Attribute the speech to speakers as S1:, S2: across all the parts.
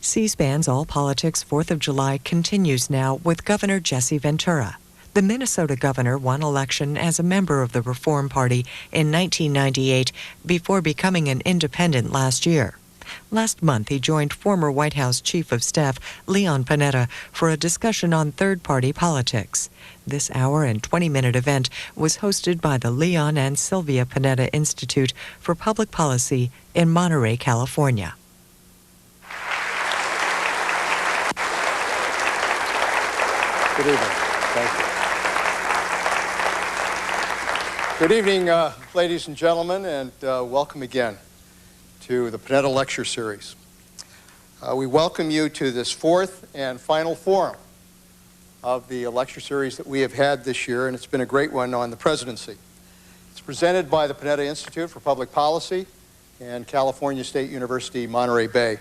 S1: C-SPAN's All Politics 4th of July continues now with Governor Jesse Ventura. The Minnesota governor won election as a member of the Reform Party in 1998 before becoming an independent last year. Last month, he joined former White House Chief of Staff Leon Panetta for a discussion on third-party politics. This hour and 20-minute event was hosted by the Leon and Sylvia Panetta Institute for Public Policy in Monterey, California.
S2: Good evening. Thank you. Good evening, ladies and gentlemen, and welcome again to the Panetta Lecture Series. We welcome you to this fourth and final forum of the lecture series that we have had this year, and it's been a great one on the presidency. It's presented by the Panetta Institute for Public Policy and California State University, Monterey Bay.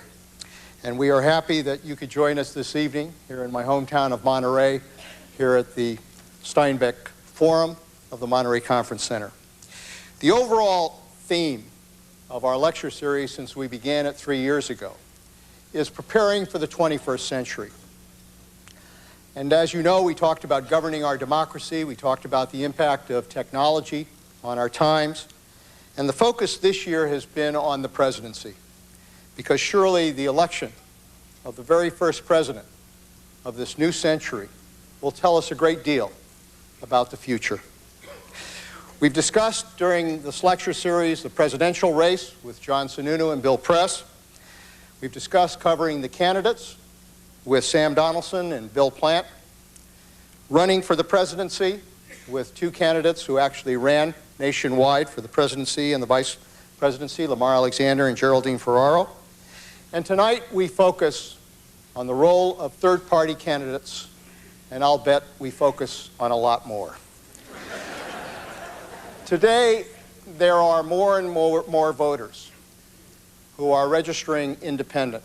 S2: And we are happy that you could join us this evening here in my hometown of Monterey, here at the Steinbeck Forum of the Monterey Conference Center. The overall theme of our lecture series since we began it 3 years ago is preparing for the 21st century. And as you know, we talked about governing our democracy, we talked about the impact of technology on our times, and the focus this year has been on the presidency, because surely the election of the very first president of this new century will tell us a great deal about the future. We've discussed during this lecture series the presidential race with John Sununu and Bill Press. We've discussed covering the candidates with Sam Donaldson and Bill Plant, running for the presidency with two candidates who actually ran nationwide for the presidency and the vice presidency, Lamar Alexander and Geraldine Ferraro. And tonight we focus on the role of third-party candidates, and I'll bet we focus on a lot more. Today, there are more and more voters who are registering independent,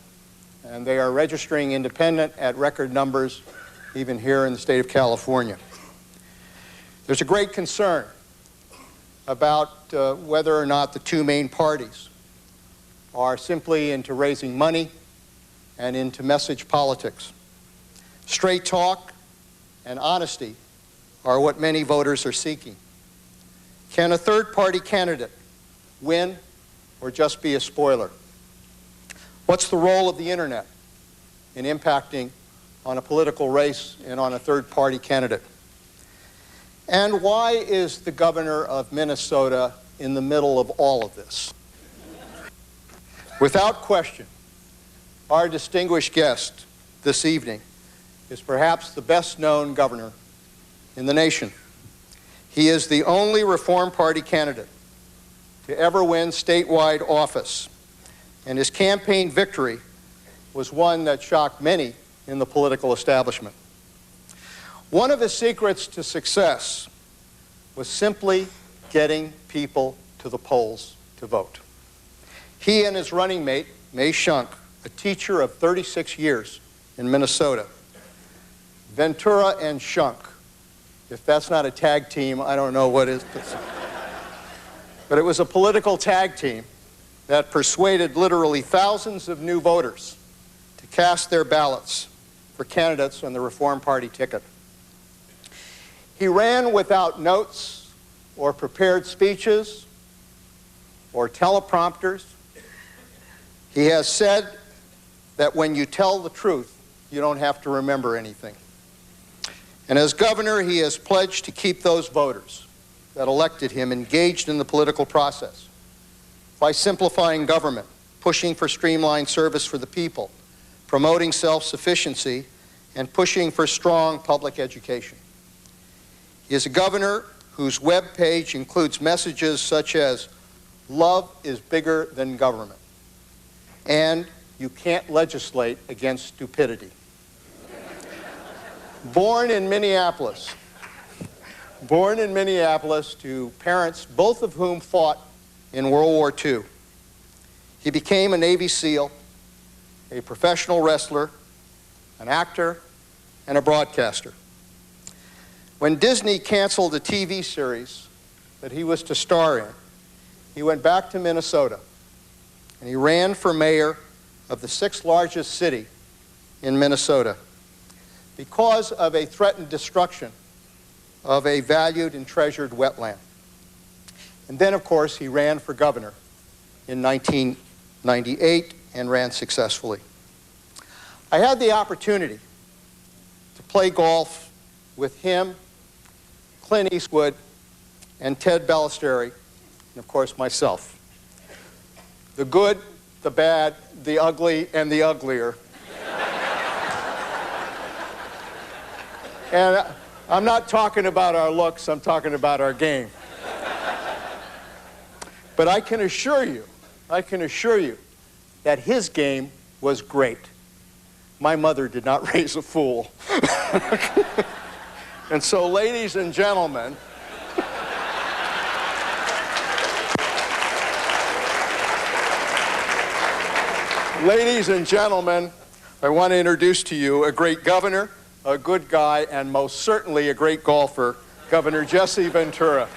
S2: and they are registering independent at record numbers even here in the state of California. There's a great concern about whether or not the two main parties are simply into raising money and into message politics. Straight talk and honesty are what many voters are seeking. Can a third-party candidate win or just be a spoiler? What's the role of the internet in impacting on a political race and on a third-party candidate? And why is the governor of Minnesota in the middle of all of this? Without question, our distinguished guest this evening is perhaps the best-known governor in the nation. He is the only Reform Party candidate to ever win statewide office, and his campaign victory was one that shocked many in the political establishment. One of his secrets to success was simply getting people to the polls to vote. He and his running mate, May Shunk, a teacher of 36 years in Minnesota, Ventura and Shunk. If that's not a tag team, I don't know what is. But it was a political tag team that persuaded literally thousands of new voters to cast their ballots for candidates on the Reform Party ticket. He ran without notes or prepared speeches or teleprompters. He has said that when you tell the truth, you don't have to remember anything. And as governor, he has pledged to keep those voters that elected him engaged in the political process by simplifying government, pushing for streamlined service for the people, promoting self-sufficiency, and pushing for strong public education. He is a governor whose web page includes messages such as, "Love is bigger than government," and "You can't legislate against stupidity." Born in Minneapolis to parents, both of whom fought in World War II. He became a Navy SEAL, a professional wrestler, an actor, and a broadcaster. When Disney canceled a TV series that he was to star in, he went back to Minnesota and he ran for mayor of the 6th largest city in Minnesota because of a threatened destruction of a valued and treasured wetland. And then, of course, he ran for governor in 1998 and ran successfully. I had the opportunity to play golf with him, Clint Eastwood, and Ted Ballesteri, and of course myself. The good, the bad, the ugly, and the uglier. And I'm not talking about our looks, I'm talking about our game. But I can assure you that his game was great. My mother did not raise a fool. And so, ladies and gentlemen, I want to introduce to you a great governor, a good guy, and most certainly a great golfer, Governor Jesse Ventura.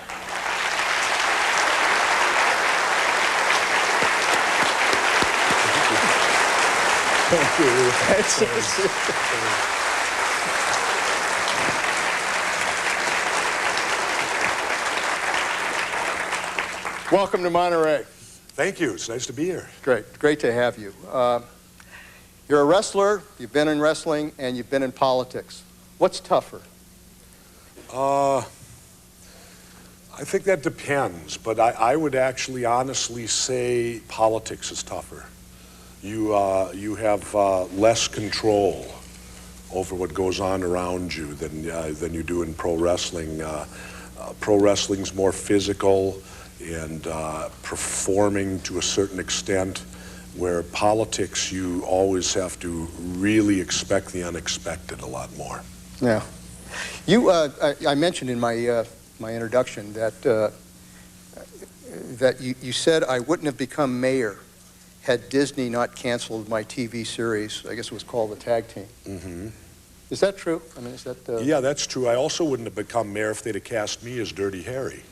S2: Thank you. Welcome to Monterey.
S3: Thank you. It's nice to be here.
S2: Great to have you. You're a wrestler, you've been in wrestling, and you've been in politics. What's tougher?
S3: I think that depends, but I would actually honestly say politics is tougher. You have less control over what goes on around you than you do in pro wrestling. Pro wrestling's more physical and performing to a certain extent, where politics you always have to really expect the unexpected a lot more.
S2: Yeah. I mentioned in my my introduction that you said I wouldn't have become mayor had Disney not canceled my TV series. I guess it was called The Tag Team.
S3: Mm-hmm.
S2: Is that true? I mean, is that?
S3: Yeah, that's true. I also wouldn't have become mayor if they'd have cast me as Dirty Harry.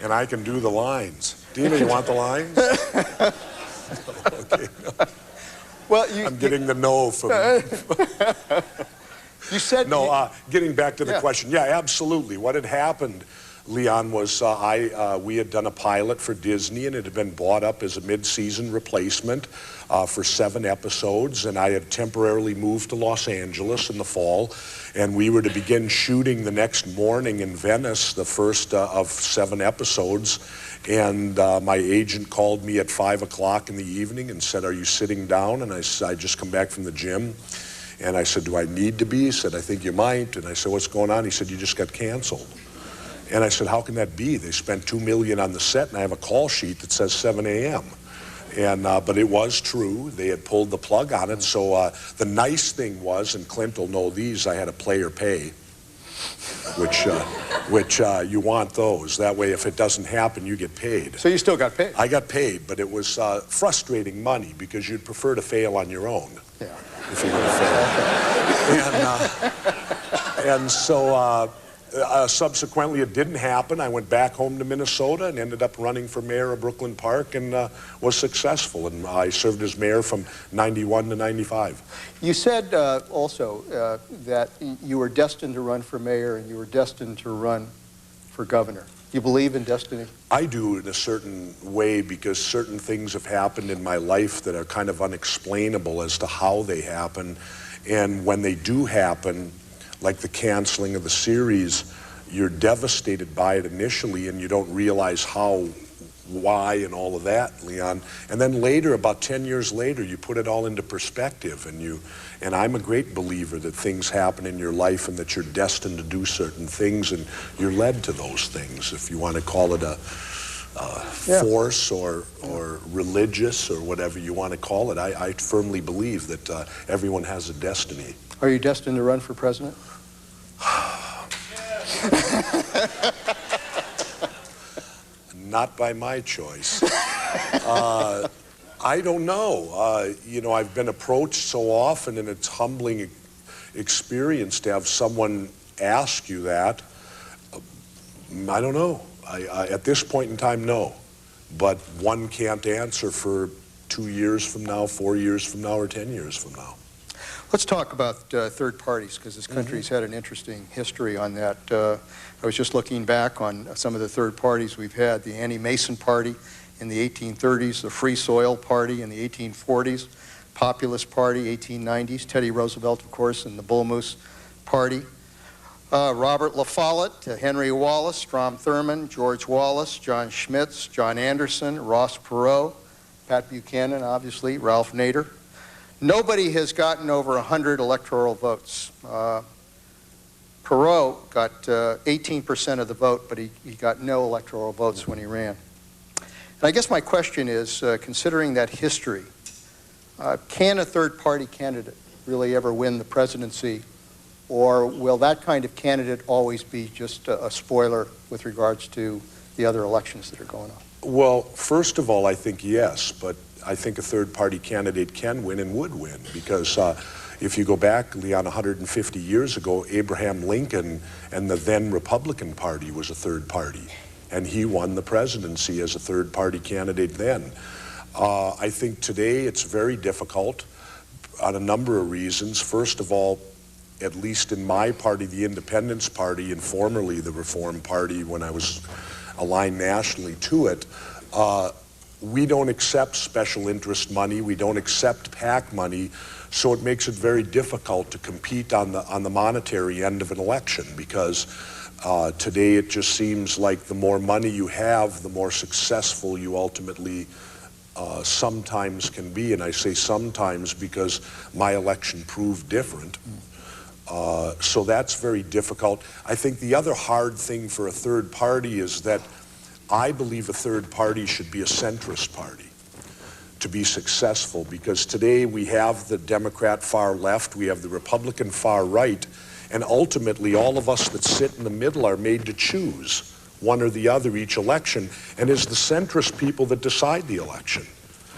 S3: And I can do the lines. Dina, you want the lines? Okay.
S2: Well,
S3: I'm getting the no from.
S2: You said
S3: no. Getting back to the question, yeah, absolutely. What had happened, Leon, was we had done a pilot for Disney, and it had been bought up as a mid-season replacement for 7 episodes, and I had temporarily moved to Los Angeles in the fall, and we were to begin shooting the next morning in Venice, the first of 7 episodes, and my agent called me at 5 o'clock in the evening and said, "Are you sitting down?" And I said, "I just come back from the gym." And I said, "Do I need to be?" He said, "I think you might." And I said, "What's going on?" He said, "You just got canceled." And I said, "How can that be? They spent $2 million on the set, and I have a call sheet that says 7 a.m. And, but it was true. They had pulled the plug on it. So the nice thing was, and Clint will know these, I had a player pay, which you want those. That way, if it doesn't happen, you get paid.
S2: So you still got paid?
S3: I got paid, but it was frustrating money because you'd prefer to fail on your own.
S2: Yeah.
S3: If you're going to fail. And so subsequently it didn't happen. I went back home to Minnesota and ended up running for mayor of Brooklyn Park and was successful. And I served as mayor from 91 to 95.
S2: You said also that you were destined to run for mayor and you were destined to run for governor. Do you believe in destiny? I
S3: do, in a certain way, because certain things have happened in my life that are kind of unexplainable as to how they happen. And when they do happen, like the canceling of the series, you're devastated by it initially and you don't realize how, why, and all of that, Leon. And then later, about 10 years later, you put it all into perspective, and I'm a great believer that things happen in your life and that you're destined to do certain things and you're led to those things, if you want to call it a force or religious or whatever you want to call it. I firmly believe that everyone has a destiny. Are you destined to run for president? Not by my choice. I don't know. You know, I've been approached so often, and it's humbling. experience to have someone ask you that. I don't know. At this point in time, no. But one can't answer for 2 years from now, 4 years from now, or 10 years from now.
S2: Let's talk about third parties, because this country's had an interesting history on that. I was just looking back on some of the third parties we've had. The Annie Mason Party in the 1830s, the Free Soil Party in the 1840s, Populist Party, 1890s, Teddy Roosevelt, of course, and the Bull Moose Party. Robert La Follette, Henry Wallace, Strom Thurmond, George Wallace, John Schmitz, John Anderson, Ross Perot, Pat Buchanan, obviously, Ralph Nader. Nobody has gotten over 100 electoral votes. Perot got 18% of the vote, but he got no electoral votes when he ran. And I guess my question is, considering that history, can a third-party candidate really ever win the presidency, or will that kind of candidate always be just a spoiler with regards to the other elections that are going on?
S3: Well, first of all, I think yes, but I think a third-party candidate can win and would win, because if you go back, Leon, 150 years ago, Abraham Lincoln and the then Republican Party was a third party, and he won the presidency as a third-party candidate then. I think today it's very difficult on a number of reasons. First of all, at least in my party, the Independence Party, and formerly the Reform Party when I was aligned nationally to it, we don't accept special interest money, we don't accept PAC money, so it makes it very difficult to compete on the monetary end of an election, because today it just seems like the more money you have, the more successful you ultimately sometimes can be. And I say sometimes because my election proved different. So that's very difficult. I think the other hard thing for a third party is that I believe a third party should be a centrist party to be successful, because today we have the Democrat far left, we have the Republican far right, and ultimately all of us that sit in the middle are made to choose one or the other each election, and it's the centrist people that decide the election.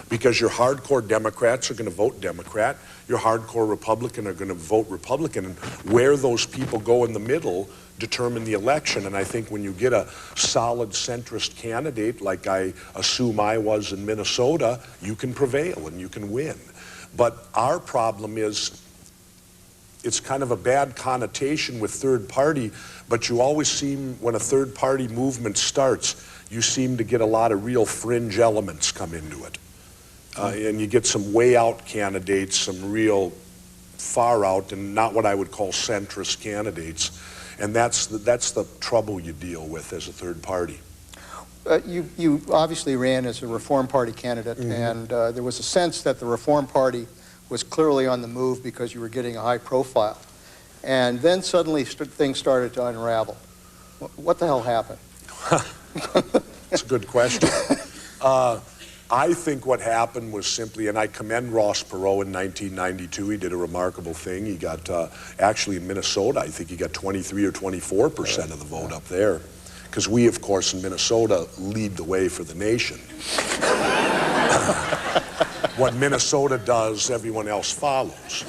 S3: Because your hardcore Democrats are going to vote Democrat, your hardcore Republican are going to vote Republican, and where those people go in the middle determine the election. And I think when you get a solid centrist candidate, like I assume I was in Minnesota, you can prevail and you can win. But our problem is, it's kind of a bad connotation with third party, but you always seem, when a third party movement starts, you seem to get a lot of real fringe elements come into it. And you get some way out candidates, some real far out, and not what I would call centrist candidates. And that's the trouble you deal with as a third party.
S2: You obviously ran as a Reform Party candidate, and there was a sense that the Reform Party was clearly on the move because you were getting a high profile. And then suddenly things started to unravel. What the hell happened?
S3: That's a good question. I think what happened was simply, and I commend Ross Perot in 1992, he did a remarkable thing. He got, actually in Minnesota, I think he got 23 or 24% of the vote up there. Because we, of course, in Minnesota lead the way for the nation. What Minnesota does, everyone else follows.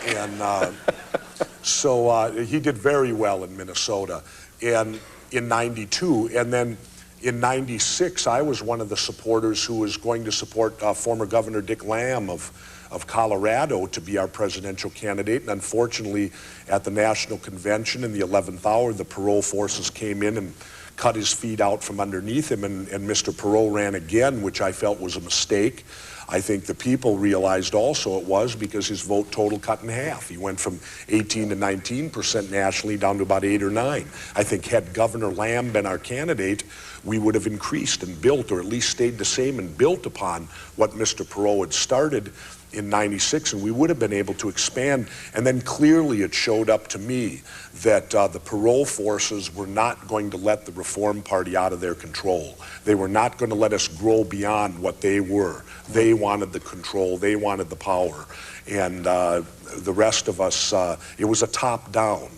S3: And so he did very well in Minnesota and in 92. And then in 96, I was one of the supporters who was going to support former Governor Dick Lamb of Colorado to be our presidential candidate. And unfortunately, at the National Convention in the 11th hour, the parole forces came in and cut his feet out from underneath him, and Mr. Perot ran again, which I felt was a mistake. I think the people realized also it was, because his vote total cut in half. He went from 18 to 19% nationally down to about 8 or 9. I think had Governor Lamb been our candidate, we would have increased and built, or at least stayed the same and built upon what Mr. Perot had started in 96, and we would have been able to expand. And then clearly it showed up to me that the parole forces were not going to let the Reform Party out of their control. They were not going to let us grow beyond what they were. They wanted the control, they wanted the power. And the rest of us, it was a top-down.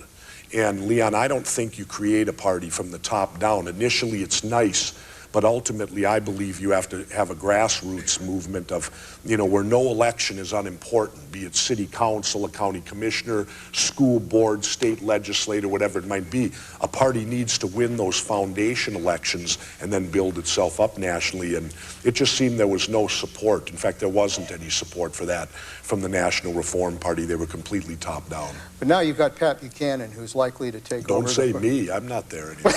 S3: And Leon, I don't think you create a party from the top down. Initially it's nice, But ultimately, I believe you have to have a grassroots movement of, where no election is unimportant, be it city council, a county commissioner, school board, state legislator, whatever it might be. A party needs to win those foundation elections and then build itself up nationally. And it just seemed there was no support. In fact, there wasn't any support for that from the National Reform Party. They were completely top down.
S2: But now you've got Pat Buchanan, who's likely to take over.
S3: Don't say me. I'm not there anymore.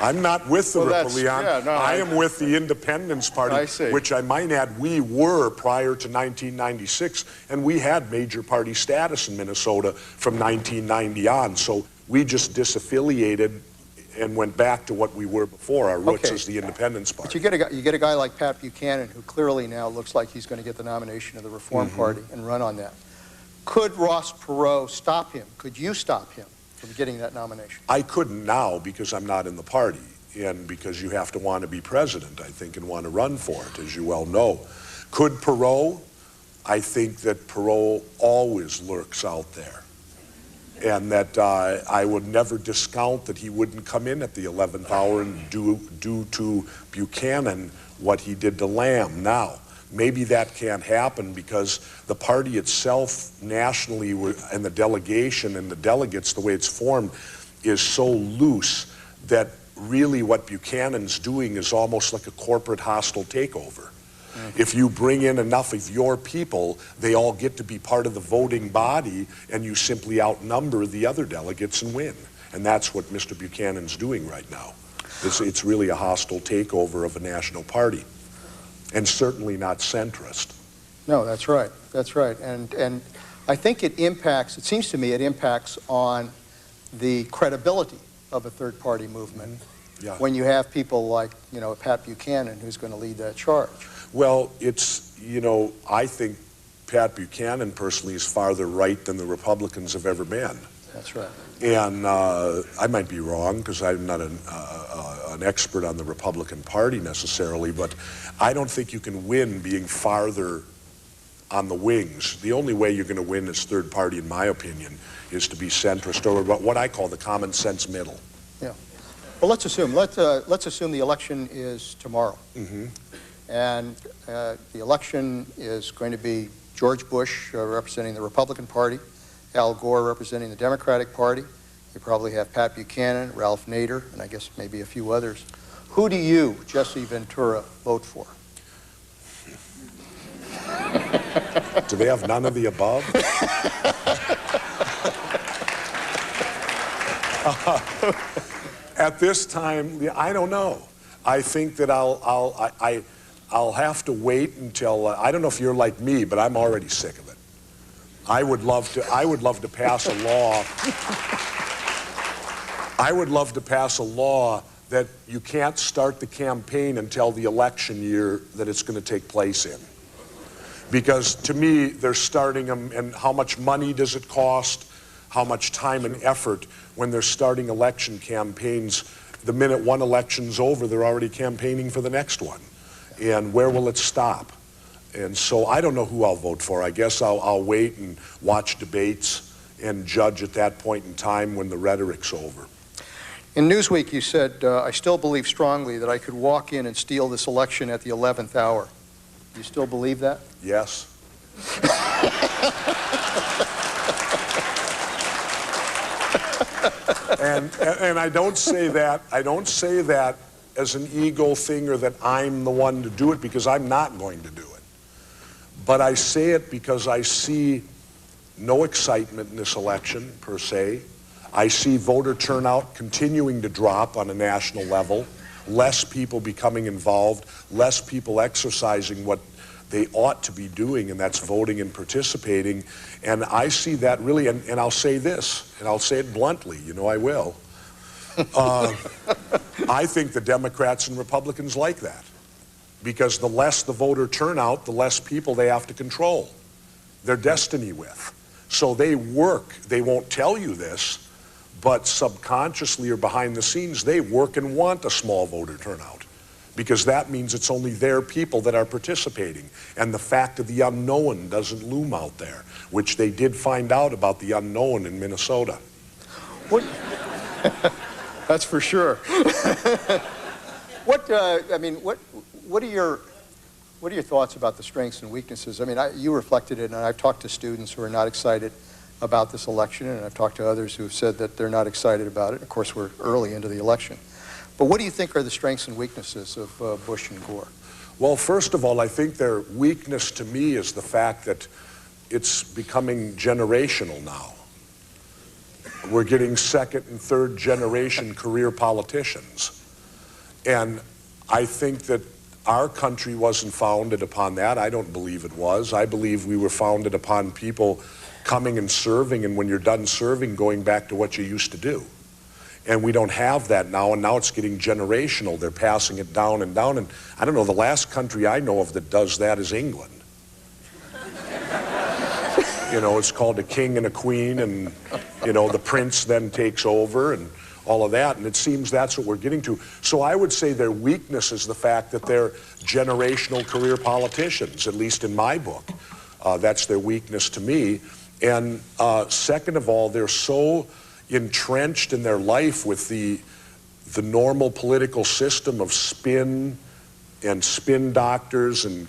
S3: I'm not with the Leon.
S2: Yeah, no,
S3: I am with the Independence Party, which I might add we were prior to 1996, and we had major party status in Minnesota from 1990 on. So we just disaffiliated and went back to what we were before. Our roots as the Independence Party.
S2: But you get a guy like Pat Buchanan, who clearly now looks like he's going to get the nomination of the Reform Party and run on that. Could Ross Perot stop him? Could you stop him from getting that nomination?
S3: I couldn't now because I'm not in the party, and because you have to want to be president, I think, and want to run for it, as you well know. Could Perot? I think that Perot always lurks out there, and that I would never discount that he wouldn't come in at the 11th hour and do to Buchanan what he did to Lamb. Now, maybe that can't happen because the party itself nationally and the delegation and the delegates, the way it's formed, is so loose that really what Buchanan's doing is almost like a corporate hostile takeover. If you bring in enough of your people, they all get to be part of the voting body, and you simply outnumber the other delegates and win. And that's what Mr. Buchanan's doing right now. It's really a hostile takeover of a national party. And certainly not centrist.
S2: No, that's right. That's right. And I think it seems to me it impacts on the credibility of a third-party movement when you have people like, Pat Buchanan, who's going to lead that charge.
S3: Well, I think Pat Buchanan personally is farther right than the Republicans have ever been.
S2: That's right.
S3: And I might be wrong because I'm not an expert on the Republican Party necessarily, but I don't think you can win being farther on the wings. The only way you're going to win as third party, in my opinion, is to be centrist, or what I call the common sense middle.
S2: Yeah. Well, let's assume the election is tomorrow. And the election is going to be George Bush representing the Republican Party, Al Gore representing the Democratic Party. You probably have Pat Buchanan, Ralph Nader, and I guess maybe a few others. Who do you, Jesse Ventura, vote for?
S3: Do they have none of the above? At this time, I don't know. I think that I'll have to wait until I don't know if you're like me, but I'm already sick of it. I would love to pass a law. I would love to pass a law that you can't start the campaign until the election year that it's going to take place in. Because to me, they're starting them, and how much money does it cost? How much time and effort when they're starting election campaigns? The minute one election's over, they're already campaigning for the next one. And where will it stop? And so I don't know who I'll vote for. I guess I'll wait and watch debates and judge at that point in time when the rhetoric's over.
S2: In Newsweek, you said, I still believe strongly that I could walk in and steal this election at the 11th hour. Do you still believe that?
S3: Yes. and I don't say that as an ego thing or that I'm the one to do it, because I'm not going to do it. But I say it because I see no excitement in this election, per se. I see voter turnout continuing to drop on a national level, less people becoming involved, less people exercising what they ought to be doing, and that's voting and participating. And I see that really, and I'll say this, and I'll say it bluntly, I will. I think the Democrats and Republicans like that, because the less the voter turnout, the less people they have to control their destiny with. So they work, they won't tell you this, but subconsciously or behind the scenes, they work and want a small voter turnout. because that means it's only their people that are participating. And the fact of the unknown doesn't loom out there, which they did find out about the unknown in Minnesota.
S2: What? That's for sure. What are your thoughts about the strengths and weaknesses? I mean, you reflected it, and I've talked to students who are not excited about this election, and I've talked to others who have said that they're not excited about it. Of course, we're early into the election. But what do you think are the strengths and weaknesses of Bush and Gore?
S3: Well, first of all, I think their weakness to me is the fact that it's becoming generational now. We're getting second and third generation career politicians. And I think that our country wasn't founded upon that. I don't believe it was. I believe we were founded upon people coming and serving, and when you're done serving, going back to what you used to do. And we don't have that now, and now it's getting generational. They're passing it down and down. And I don't know, the last country I know of that does that is England. You know, it's called a king and a queen, and, you know, the prince then takes over and all of that, and it seems that's what we're getting to. So I would say their weakness is the fact that they're generational career politicians, at least in my book. That's their weakness to me. And second of all, they're so entrenched in their life with the normal political system of spin and spin doctors and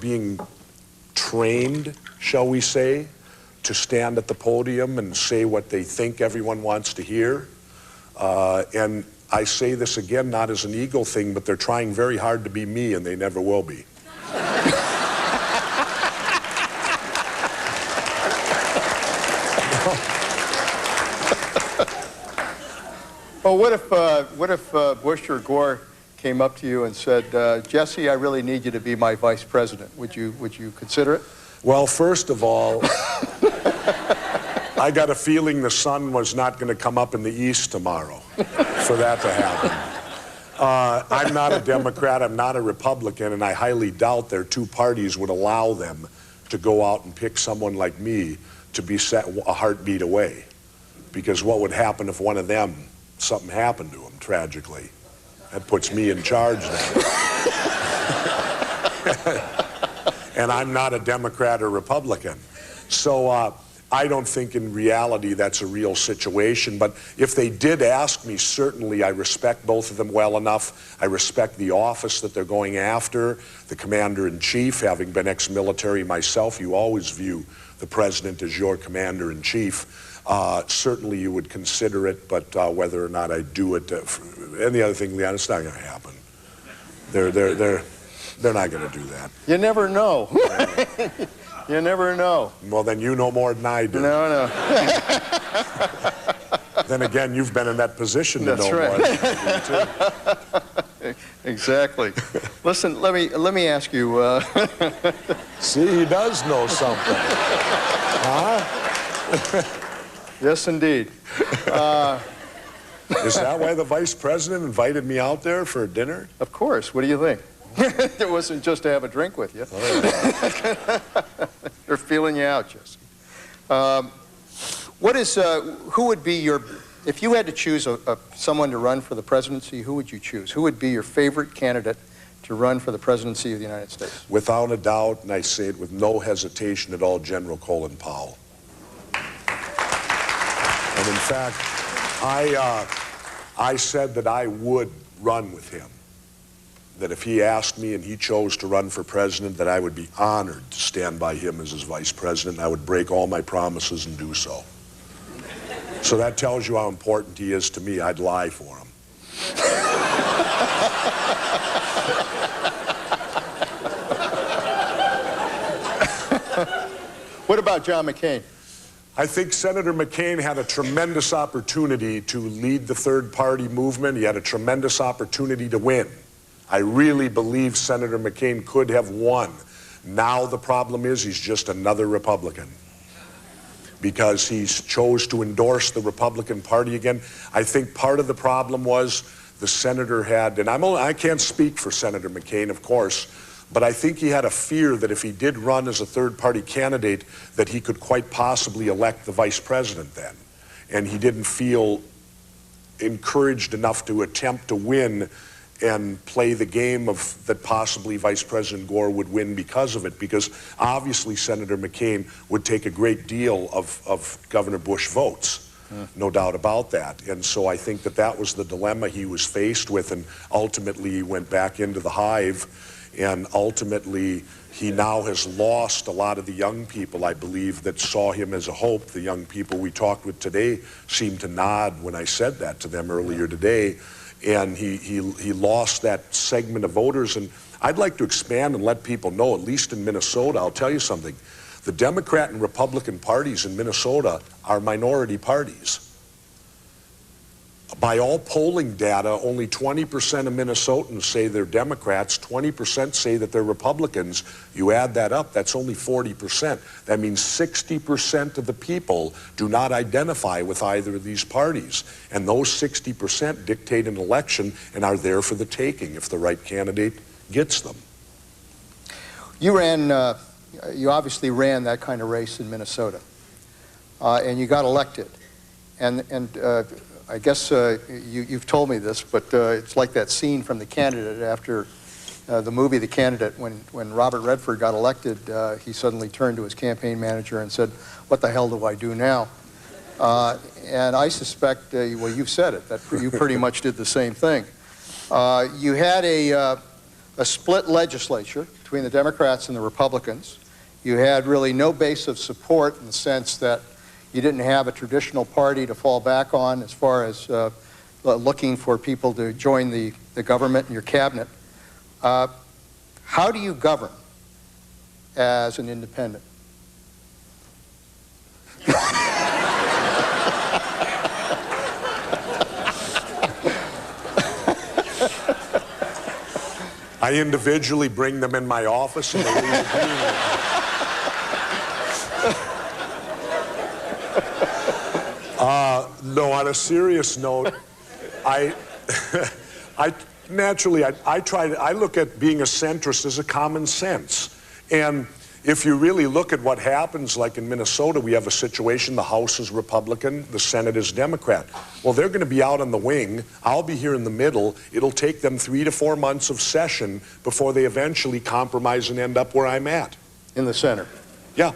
S3: being trained, shall we say, to stand at the podium and say what they think everyone wants to hear. And I say this again, not as an ego thing, but they're trying very hard to be me, and they never will be.
S2: Well, what if Bush or Gore came up to you and said, Jesse, I really need you to be my vice president? Would you consider it?
S3: Well, first of all, I got a feeling the sun was not going to come up in the east tomorrow for that to happen. I'm not a Democrat, I'm not a Republican, and I highly doubt their two parties would allow them to go out and pick someone like me to be set a heartbeat away. Because what would happen if one of them, something happened to him tragically? That puts me in charge then. And I'm not a Democrat or Republican. So I don't think in reality that's a real situation. But if they did ask me, certainly I respect both of them well enough. I respect the office that they're going after, the commander-in-chief. Having been ex-military myself, you always view the president as your commander-in-chief. Certainly you would consider it, but whether or not I do it, and the other thing, Leon, it's not going to happen. They're not going to do that.
S2: You never know. You never know.
S3: Well, then you know more than I do.
S2: No.
S3: Then again, you've been in that position to
S2: That's
S3: know
S2: right.
S3: more than I do, too.
S2: Exactly. Listen, let me ask you.
S3: See, he does know something. Huh?
S2: Yes, indeed.
S3: Is that why the vice president invited me out there for dinner?
S2: Of course. What do you think? It wasn't just to have a drink with you.
S3: Oh, yeah.
S2: They're feeling you out, Jesse. Who would be your, if you had to choose someone to run for the presidency, who would you choose? Who would be your favorite candidate to run for the presidency of the United States?
S3: Without a doubt, and I say it with no hesitation at all, General Colin Powell. And in fact, I said that I would run with him. That if he asked me and he chose to run for president, that I would be honored to stand by him as his vice president. I would break all my promises and do so. So that tells you how important he is to me. I'd lie for him.
S2: What about John McCain?
S3: I think Senator McCain had a tremendous opportunity to lead the third party movement. He had a tremendous opportunity to win. I really believe Senator McCain could have won. Now the problem is he's just another Republican because he chose to endorse the Republican Party again. I think part of the problem was the senator had, and I can't speak for Senator McCain, of course, but I think he had a fear that if he did run as a third-party candidate, that he could quite possibly elect the vice president then. And he didn't feel encouraged enough to attempt to win and play the game of that possibly Vice President Gore would win because of it, because obviously Senator McCain would take a great deal of Governor Bush votes, no doubt about that. And so I think that that was the dilemma he was faced with, and ultimately he went back into the hive, and ultimately he now has lost a lot of the young people, I believe, that saw him as a hope. The young people we talked with today seemed to nod when I said that to them earlier today. And he lost that segment of voters. And I'd like to expand and let people know, at least in Minnesota, I'll tell you something. The Democrat and Republican parties in Minnesota are minority parties. By all polling data, only 20% of Minnesotans say they're Democrats, 20% say that they're Republicans. You add that up, that's only 40%. That means 60% of the people do not identify with either of these parties. And those 60% dictate an election and are there for the taking if the right candidate gets them.
S2: You obviously ran that kind of race in Minnesota, and you got elected. I guess you've told me this, but it's like that scene from The Candidate after the movie The Candidate. When Robert Redford got elected, he suddenly turned to his campaign manager and said, "What the hell do I do now?" And I suspect, well, you've said it, that you pretty much did the same thing. You had a split legislature between the Democrats and the Republicans. You had really no base of support in the sense that you didn't have a traditional party to fall back on as far as looking for people to join the government and your cabinet. How do you govern as an independent?
S3: I individually bring them in my office and they leave the meeting. No, on a serious note, I look at being a centrist as a common sense. And if you really look at what happens, like in Minnesota, we have a situation, the House is Republican, the Senate is Democrat. Well, they're going to be out on the wing. I'll be here in the middle. It'll take them 3 to 4 months of session before they eventually compromise and end up where I'm at.
S2: In the center?
S3: Yeah.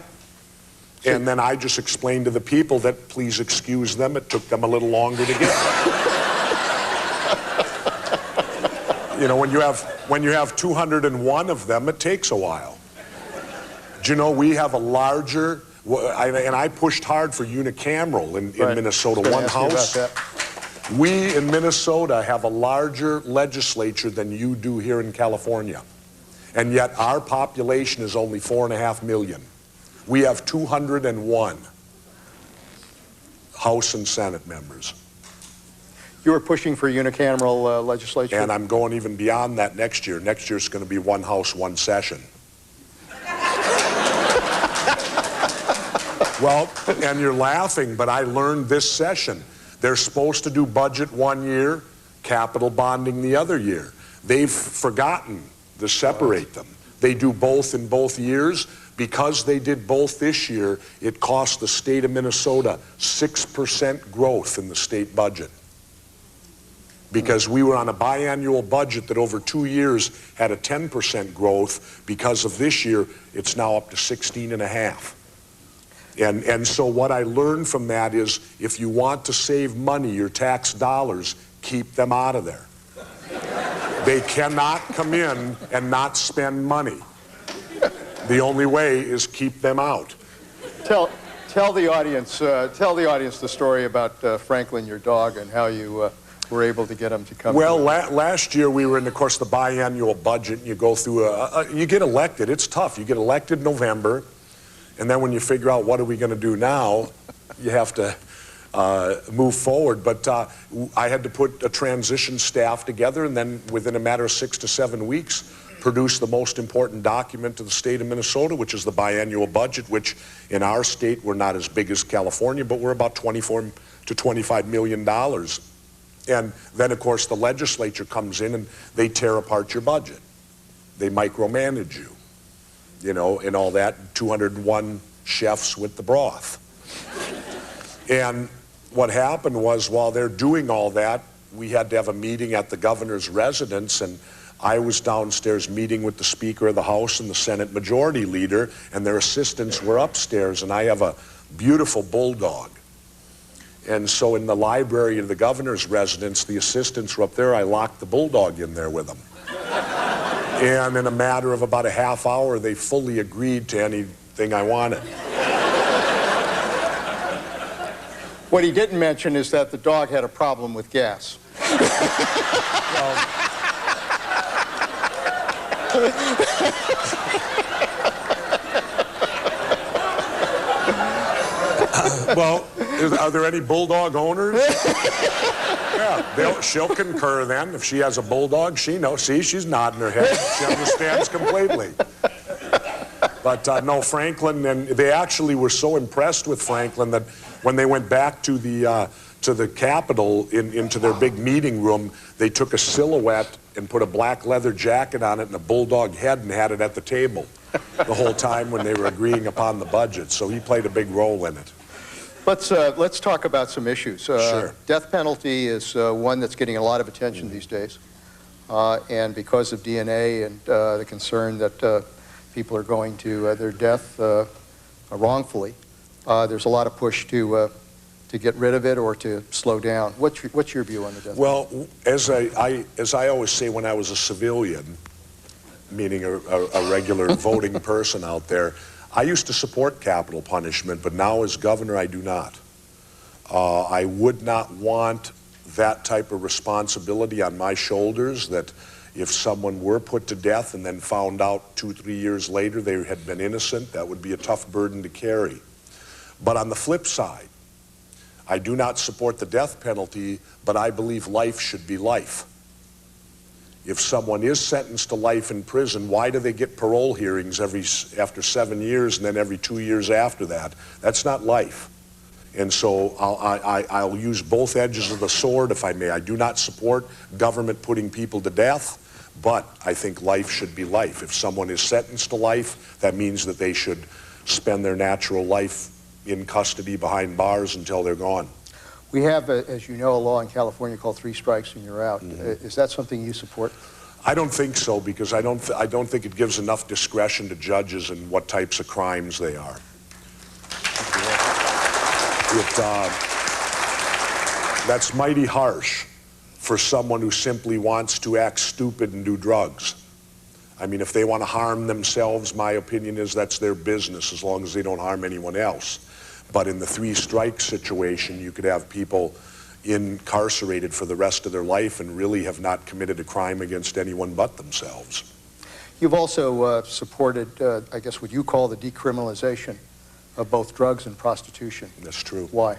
S3: And then I just explained to the people that please excuse them. It took them a little longer to get there. You know, when you have 201 of them, it takes a while. Do you know we have a larger, and I pushed hard for unicameral in Minnesota, one house. We in Minnesota have a larger legislature than you do here in California. And yet our population is only 4.5 million. We have 201 House and Senate members.
S2: You were pushing for unicameral legislature?
S3: And I'm going even beyond that next year. Next year it's going to be one House, one session. Well, and you're laughing, but I learned this session. They're supposed to do budget one year, capital bonding the other year. They've forgotten to separate them. They do both in both years. Because they did both this year, it cost the state of Minnesota 6% growth in the state budget. Because we were on a biannual budget that over 2 years had a 10% growth. Because of this year, it's now up to 16.5%. And so what I learned from that is if you want to save money, your tax dollars, keep them out of there. They cannot come in and not spend money. The only way is keep them out.
S2: Tell the audience the story about Franklin, your dog, and how you were able to get him to come.
S3: Well, last year we were in, of course, the biannual budget. You go through you get elected. It's tough. You get elected in November, and then when you figure out what are we going to do now, you have to move forward. But I had to put a transition staff together, and then within a matter of 6 to 7 weeks, produce the most important document to the state of Minnesota, which is the biannual budget, which in our state we're not as big as California, but we're about $24 to $25 million. And then, of course, the legislature comes in and they tear apart your budget. They micromanage you, you know, and all that, 201 chefs with the broth. And what happened was, while they're doing all that, we had to have a meeting at the governor's residence, and I was downstairs meeting with the Speaker of the House and the Senate Majority Leader, and their assistants were upstairs, and I have a beautiful bulldog. And so in the library of the governor's residence, the assistants were up there. I locked the bulldog in there with them. And in a matter of about a half hour, they fully agreed to anything I wanted.
S2: What he didn't mention is that the dog had a problem with gas.
S3: Well, are there any bulldog owners? Yeah, she'll concur then. If she has a bulldog, she knows. See, she's nodding her head. She understands completely. But no, Franklin, and they actually were so impressed with Franklin that when they went back to the Capitol into their big meeting room, they took a silhouette and put a black leather jacket on it and a bulldog head and had it at the table the whole time when they were agreeing upon the budget. So he played a big role in it.
S2: Let's talk about some issues.
S3: Sure.
S2: Death penalty is one that's getting a lot of attention these days. And because of DNA and the concern that people are going to their death wrongfully, there's a lot of push to get rid of it or to slow down. What's your view on the death penalty?
S3: Well, as I always say, when I was a civilian, meaning a regular voting person out there, I used to support capital punishment, but now as governor, I do not. I would not want that type of responsibility on my shoulders, that if someone were put to death and then found out 2 or 3 years later they had been innocent, that would be a tough burden to carry. But on the flip side, I do not support the death penalty, but I believe life should be life. If someone is sentenced to life in prison, why do they get parole hearings after 7 years and then every 2 years after that? That's not life. And so I'll use both edges of the sword, if I may. I do not support government putting people to death, but I think life should be life. If someone is sentenced to life, that means that they should spend their natural life in custody behind bars until they're gone.
S2: We have, as you know, a law in California called 3 strikes and you're out. Mm-hmm. Is that something you support?
S3: I don't think so, because I don't think it gives enough discretion to judges in what types of crimes they are. That's mighty harsh for someone who simply wants to act stupid and do drugs. I mean, if they want to harm themselves, my opinion is that's their business, as long as they don't harm anyone else. But in the 3 strike situation, you could have people incarcerated for the rest of their life and really have not committed a crime against anyone but themselves.
S2: You've also supported, I guess, what you call the decriminalization of both drugs and prostitution.
S3: That's true. Why?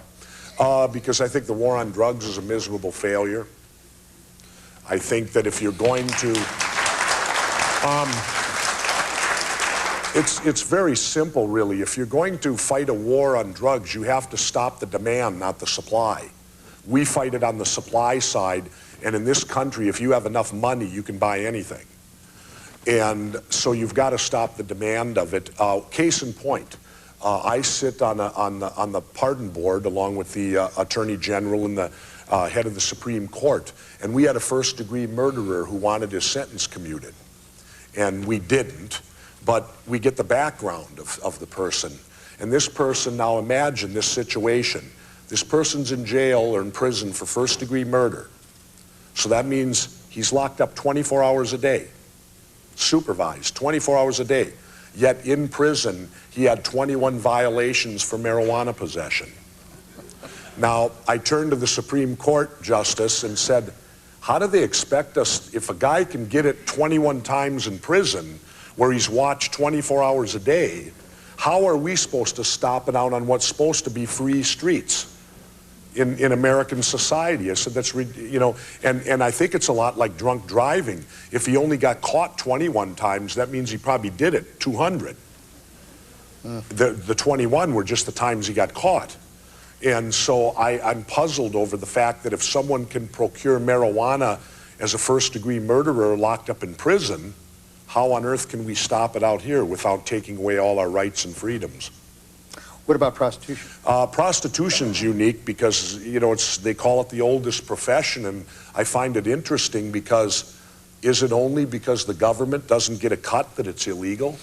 S3: Because I think the war on drugs is a miserable failure. I think that if you're going to... It's very simple, really. If you're going to fight a war on drugs, you have to stop the demand, not the supply. We fight it on the supply side, and in this country, if you have enough money, you can buy anything. And so you've got to stop the demand of it. Case in point, I sit on the pardon board along with the Attorney General and the head of the Supreme Court, and we had a first-degree murderer who wanted his sentence commuted. And we didn't, but we get the background of the person. And this person, now imagine this situation. This person's in jail or in prison for first-degree murder. So that means he's locked up 24 hours a day, supervised 24 hours a day. Yet in prison, he had 21 violations for marijuana possession. Now, I turned to the Supreme Court Justice and said, how do they expect us, if a guy can get it 21 times in prison, where he's watched 24 hours a day, how are we supposed to stop it out on what's supposed to be free streets in American society? I said, that's, you know, and I think it's a lot like drunk driving. If he only got caught 21 times, that means he probably did it 200. The 21 were just the times he got caught. And so I'm puzzled over the fact that if someone can procure marijuana as a first-degree murderer locked up in prison, how on earth can we stop it out here without taking away all our rights and freedoms?
S2: What about prostitution?
S3: Prostitution's unique because, you know, they call it the oldest profession, and I find it interesting because is it only because the government doesn't get a cut that it's illegal?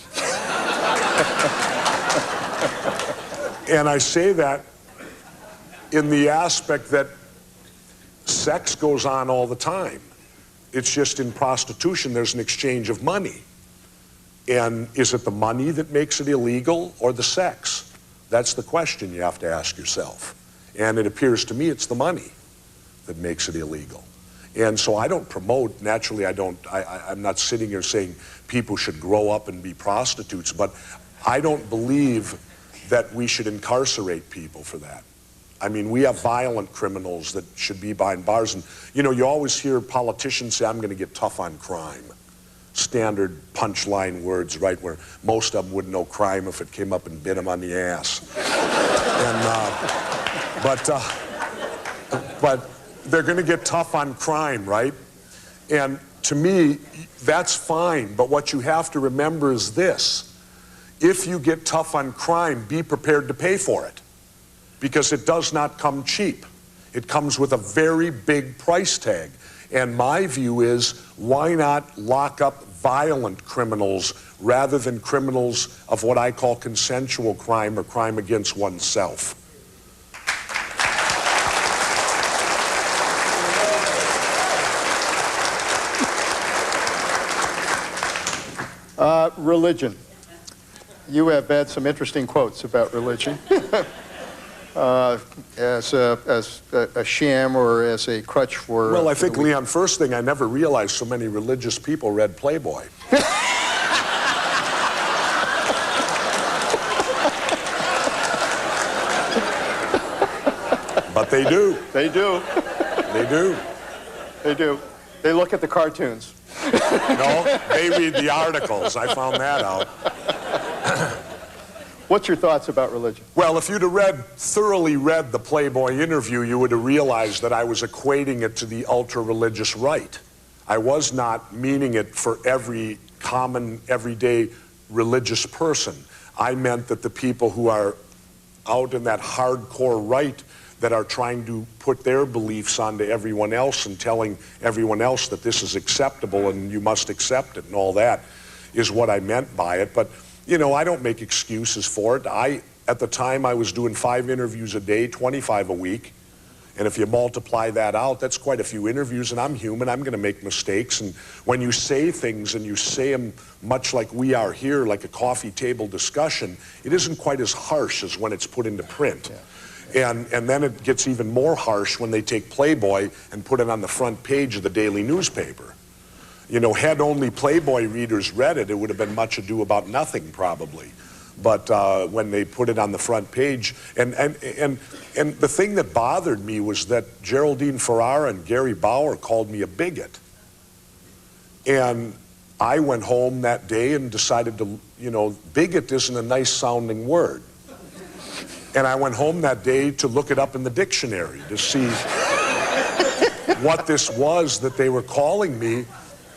S3: And I say that in the aspect that sex goes on all the time. It's just in prostitution there's an exchange of money. And is it the money that makes it illegal or the sex? That's the question you have to ask yourself. And it appears to me it's the money that makes it illegal. And so I don't promote, naturally I'm not sitting here saying people should grow up and be prostitutes, but I don't believe that we should incarcerate people for that. I mean, we have violent criminals that should be behind bars. And, you know, you always hear politicians say, I'm going to get tough on crime. Standard punchline words, right, where most of them wouldn't know crime if it came up and bit them on the ass. But they're going to get tough on crime, right? And to me, that's fine. But what you have to remember is this. If you get tough on crime, be prepared to pay for it. Because it does not come cheap. It comes with a very big price tag. And my view is, why not lock up violent criminals rather than criminals of what I call consensual crime or crime against oneself?
S2: Religion. You have had some interesting quotes about religion. As a sham or as a crutch for...
S3: Well, I think, Leon, first thing, I never realized so many religious people read Playboy. But they do.
S2: They do.
S3: They do.
S2: They do. They look at the cartoons.
S3: No, they read the articles. I found that out.
S2: What's your thoughts about religion?
S3: Well, if you'd have thoroughly read the Playboy interview, you would have realized that I was equating it to the ultra-religious right. I was not meaning it for every common, everyday religious person. I meant that the people who are out in that hardcore right that are trying to put their beliefs onto everyone else and telling everyone else that this is acceptable and you must accept it and all that is what I meant by it. But you know, I don't make excuses for it. At the time, I was doing 5 interviews a day, 25 a week. And if you multiply that out, that's quite a few interviews, and I'm human. I'm going to make mistakes. And when you say things and you say them much like we are here, like a coffee table discussion, it isn't quite as harsh as when it's put into print. Yeah. And then it gets even more harsh when they take Playboy and put it on the front page of the daily newspaper. You know, had only Playboy readers read it, it would have been much ado about nothing, probably. But when they put it on the front page, and the thing that bothered me was that Geraldine Ferrara and Gary Bauer called me a bigot. And I went home that day and decided to, you know, bigot isn't a nice sounding word. And I went home that day to look it up in the dictionary to see what this was that they were calling me.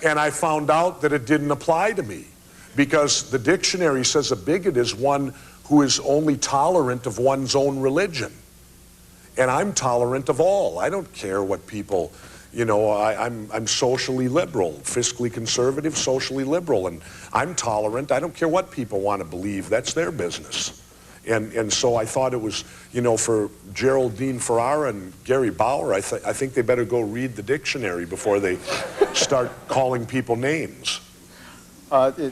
S3: And I found out that it didn't apply to me because the dictionary says a bigot is one who is only tolerant of one's own religion. And I'm tolerant of all. I don't care what people, you know, I'm socially liberal, fiscally conservative, socially liberal, and I'm tolerant. I don't care what people want to believe. That's their business. And so I thought it was, you know, for Geraldine Ferrara and Gary Bauer, I think they better go read the dictionary before they start calling people names.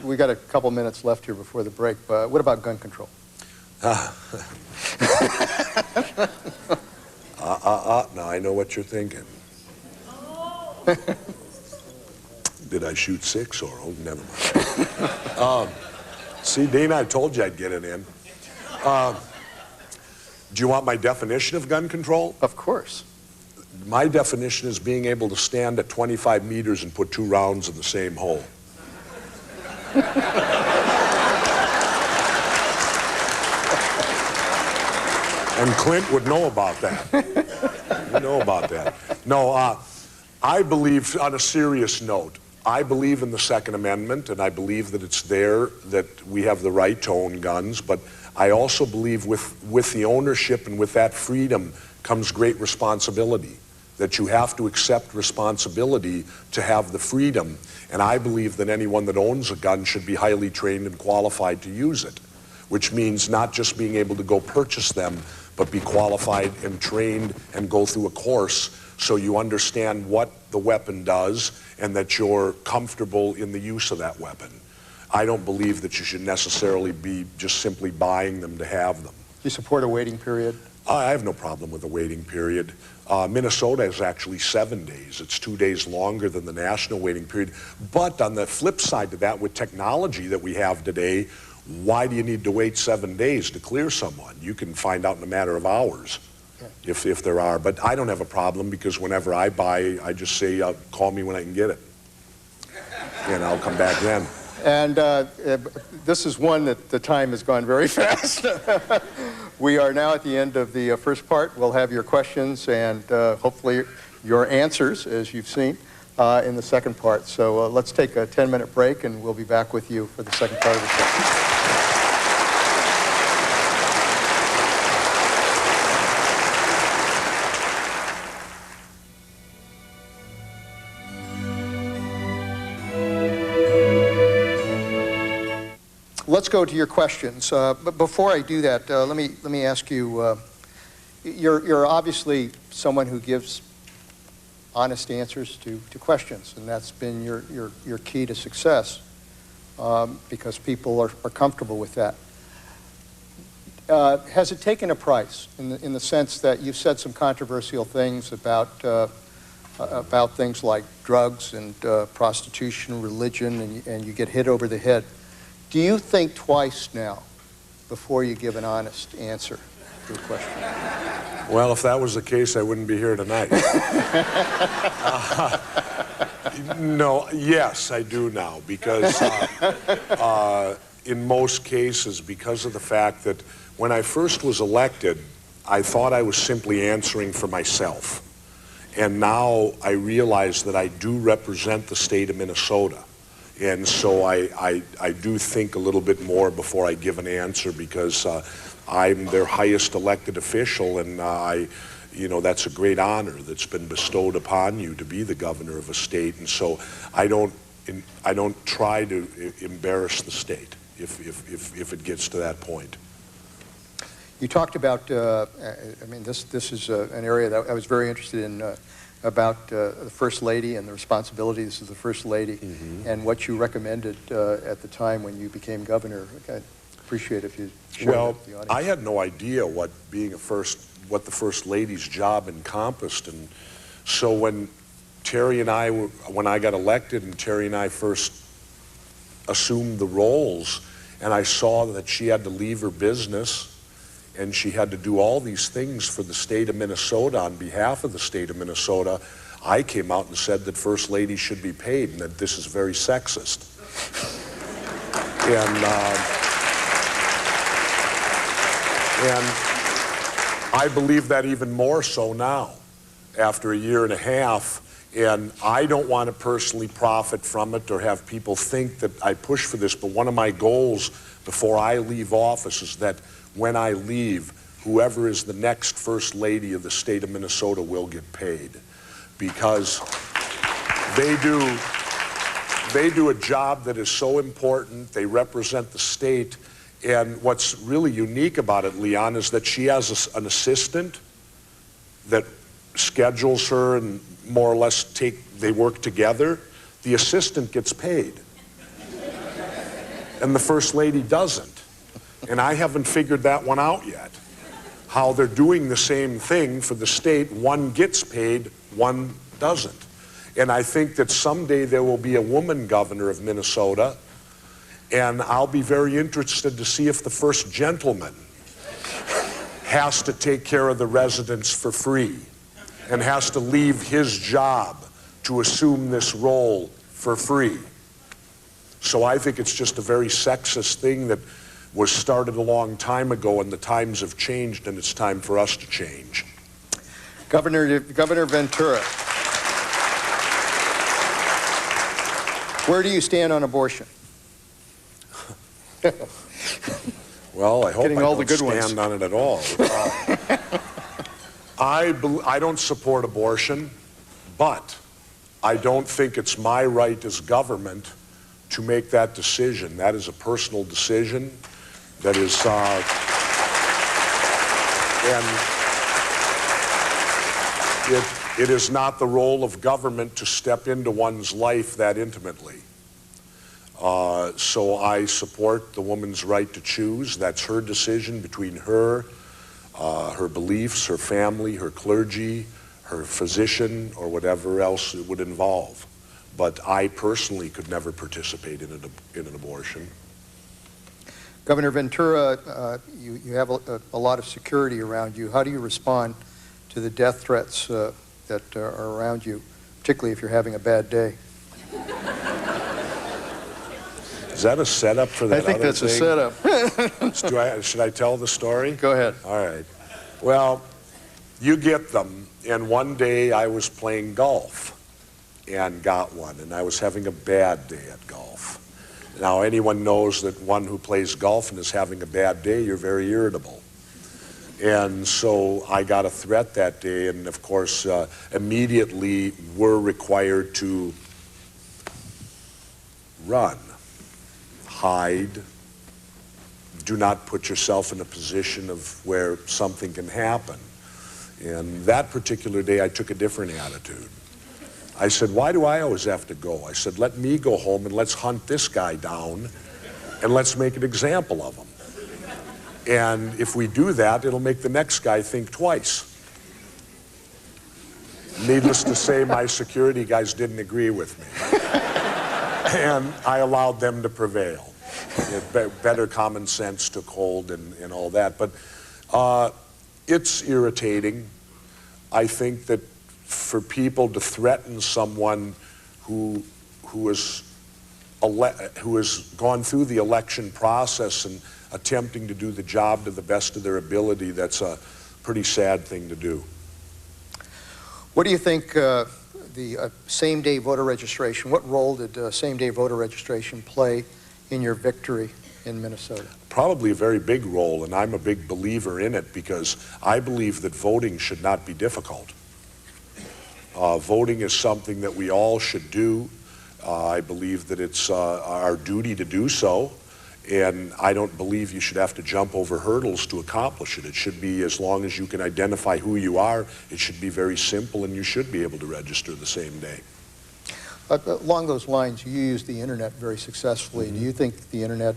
S2: We got a couple minutes left here before the break. What about gun control?
S3: Now I know what you're thinking. Did I shoot 6 or? Oh, never mind. See, Dana, I told you I'd get it in. Do you want my definition of gun control?
S2: Of course.
S3: My definition is being able to stand at 25 meters and put 2 rounds in the same hole. And Clint would know about that. You know about that. No, I believe, on a serious note, I believe in the Second Amendment, and I believe that it's there that we have the right to own guns, but I also believe with the ownership and with that freedom comes great responsibility, that you have to accept responsibility to have the freedom. And I believe that anyone that owns a gun should be highly trained and qualified to use it, which means not just being able to go purchase them, but be qualified and trained and go through a course so you understand what the weapon does and that you're comfortable in the use of that weapon. I don't believe that you should necessarily be just simply buying them to have them.
S2: Do you support a waiting period?
S3: I have no problem with a waiting period. Minnesota is actually 7 days. It's 2 days longer than the national waiting period. But on the flip side to that, with technology that we have today, why do you need to wait 7 days to clear someone? You can find out in a matter of hours, if there are. But I don't have a problem, because whenever I buy, I just say, call me when I can get it. And I'll come back then.
S2: And this is one that the time has gone very fast. We are now at the end of the first part. We'll have your questions and hopefully your answers, as you've seen, in the second part. So let's take a 10-minute break, and we'll be back with you for the second part of the show. Let's go to your questions. But before I do that, let me ask you. You're obviously someone who gives honest answers to questions, and that's been your key to success, because people are comfortable with that. Has it taken a price in the sense that you've said some controversial things about things like drugs and prostitution, religion, and you get hit over the head? Do you think twice now before you give an honest answer to a question?
S3: Well, if that was the case, I wouldn't be here tonight. No, yes, I do now, because in most cases, because of the fact that when I first was elected, I thought I was simply answering for myself. And now I realize that I do represent the state of Minnesota. And so I do think a little bit more before I give an answer, because I'm their highest elected official, and that's a great honor that's been bestowed upon you to be the governor of a state. And so I don't try to embarrass the state if it gets to that point.
S2: You talked about, this is an area that I was very interested in, about the First Lady and the responsibility. This is the First Lady, and what you recommended at the time when you became governor. I'd appreciate if you share that with the audience.
S3: I had no idea what the First Lady's job encompassed, and so when I got elected and Terry and I first assumed the roles, and I saw that she had to leave her business and she had to do all these things for the state of Minnesota on behalf of the state of Minnesota, I came out and said that First Ladies should be paid and that this is very sexist. And I believe that even more so now, after a year and a half, and I don't want to personally profit from it or have people think that I push for this, but one of my goals before I leave office is that when I leave, whoever is the next First Lady of the state of Minnesota will get paid, because they do a job that is so important. They represent the state, and what's really unique about it, Leon, is that she has an assistant that schedules her and more or less they work together. The assistant gets paid, and the First Lady doesn't. And I haven't figured that one out yet, how they're doing the same thing for the state. One gets paid, one doesn't. And I think that someday there will be a woman governor of Minnesota, and I'll be very interested to see if the first gentleman has to take care of the residents for free and has to leave his job to assume this role for free. So I think it's just a very sexist thing that was started a long time ago, and the times have changed, and it's time for us to change.
S2: Governor Ventura, where do you stand on abortion?
S3: Well, I hope
S2: Getting
S3: I
S2: all
S3: don't
S2: the good ones.
S3: stand on it at all. I don't support abortion, but I don't think it's my right as government to make that decision. That is a personal decision. That is, and it is not the role of government to step into one's life that intimately. So I support the woman's right to choose. That's her decision between her, her beliefs, her family, her clergy, her physician, or whatever else it would involve. But I personally could never participate in an abortion.
S2: Governor Ventura, you have a lot of security around you. How do you respond to the death threats that are around you, particularly if you're having a bad day?
S3: Is that a setup for that?
S2: I think that's
S3: thing?
S2: a setup.
S3: Should I tell the story?
S2: Go ahead.
S3: All right. Well, you get them, and one day I was playing golf and got one, and I was having a bad day at golf. Now, anyone knows that one who plays golf and is having a bad day, you're very irritable. And so I got a threat that day, and of course, immediately were required to run, hide, do not put yourself in a position of where something can happen. And that particular day, I took a different attitude. I said, why do I always have to go? I said, let me go home and let's hunt this guy down and let's make an example of him. And if we do that, it'll make the next guy think twice. Needless to say, my security guys didn't agree with me. And I allowed them to prevail. Better common sense took hold and all that. But it's irritating. I think that for people to threaten someone who has gone through the election process and attempting to do the job to the best of their ability, that's a pretty sad thing to do.
S2: What do you think the same-day voter registration, what role did same-day voter registration play in your victory in Minnesota?
S3: Probably a very big role, and I'm a big believer in it because I believe that voting should not be difficult. Voting is something that we all should do. I believe that it's our duty to do so, and I don't believe you should have to jump over hurdles to accomplish it. It should be, as long as you can identify who you are, it should be very simple, and you should be able to register the same day.
S2: Along those lines, you use the internet very successfully. Do you think the internet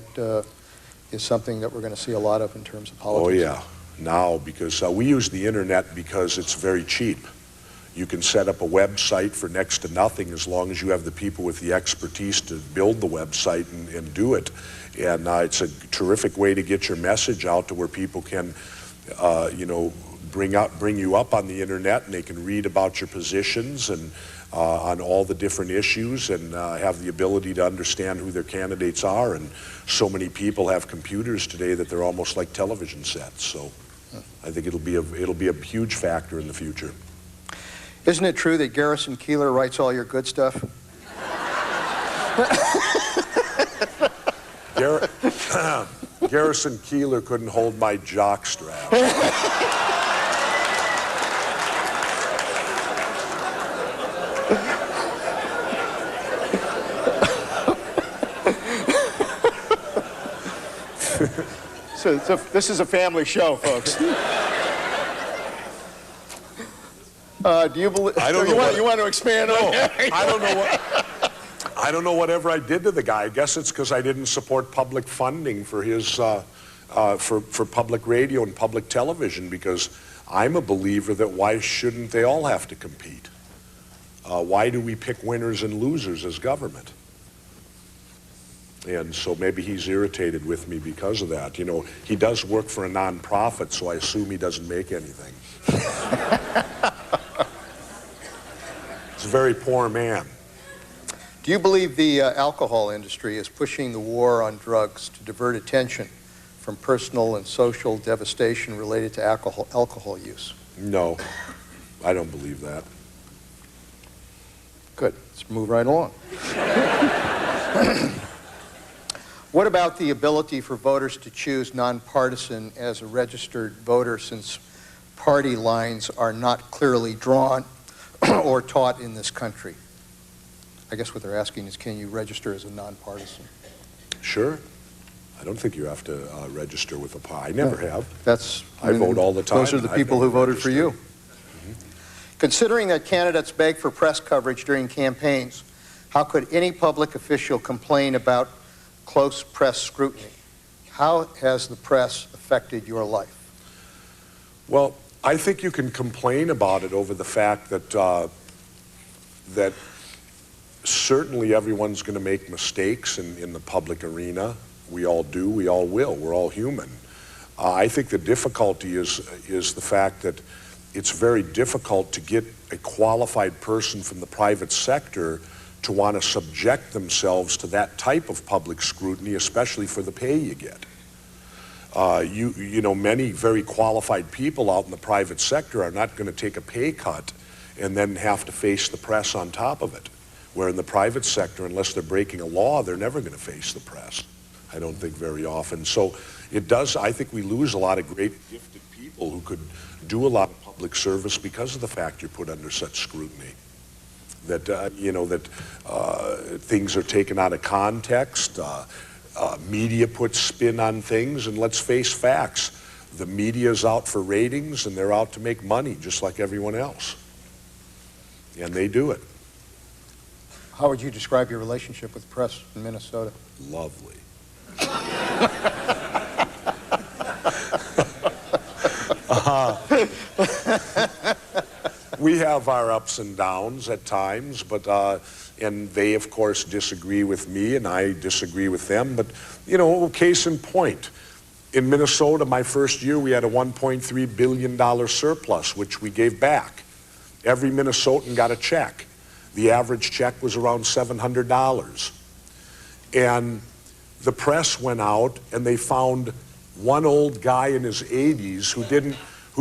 S2: is something that we're going to see a lot of in terms of politics?
S3: Oh yeah, now, because we use the internet because it's very cheap. You can set up a website for next to nothing as long as you have the people with the expertise to build the website and do it. And it's a terrific way to get your message out to where people can, you know, bring you up on the internet, and they can read about your positions and on all the different issues, and have the ability to understand who their candidates are. And so many people have computers today that they're almost like television sets. So I think it'll be a huge factor in the future.
S2: Isn't it true that Garrison Keillor writes all your good stuff?
S3: Garrison Keillor couldn't hold my jock strap.
S2: So this is a family show, folks. Do you believe?
S3: I don't know.
S2: You want to expand on that?
S3: I don't know whatever I did to the guy. I guess it's because I didn't support public funding for his for public radio and public television, because I'm a believer that why shouldn't they all have to compete? Why do we pick winners and losers as government? And so maybe he's irritated with me because of that. You know, he does work for a nonprofit, so I assume he doesn't make anything. He's a very poor man.
S2: Do you believe the alcohol industry is pushing the war on drugs to divert attention from personal and social devastation related to alcohol use?
S3: No, I don't believe that.
S2: Good. Let's move right along. What about the ability for voters to choose nonpartisan as a registered voter, since party lines are not clearly drawn or taught in this country? I guess what they're asking is, can you register as a nonpartisan?
S3: Sure. I don't think you have to register with a party. I never have.
S2: I
S3: vote all the time.
S2: Those are the people who voted for you. Considering that candidates beg for press coverage during campaigns, how could any public official complain about close press scrutiny? How has the press affected your life?
S3: Well, I think you can complain about it over the fact that that certainly everyone's going to make mistakes in the public arena. We all do. We all will. We're all human. I think the difficulty is the fact that it's very difficult to get a qualified person from the private sector to want to subject themselves to that type of public scrutiny, especially for the pay you get. You know, many very qualified people out in the private sector are not going to take a pay cut and then have to face the press on top of it. Where in the private sector, unless they're breaking a law, they're never going to face the press. I don't think very often. So it does, I think we lose a lot of great gifted people who could do a lot of public service because of the fact you're put under such scrutiny. That, you know, that things are taken out of context, media puts spin on things, and let's face facts. The media's out for ratings and they're out to make money just like everyone else. And they do it.
S2: How would you describe your relationship with press in Minnesota?
S3: Lovely. We have our ups and downs at times, but and they of course disagree with me and I disagree with them, but you know, case in point, in Minnesota my first year we had a $1.3 billion surplus which we gave back. Every Minnesotan got a check. The average check was around $700. And the press went out and they found one old guy in his 80s who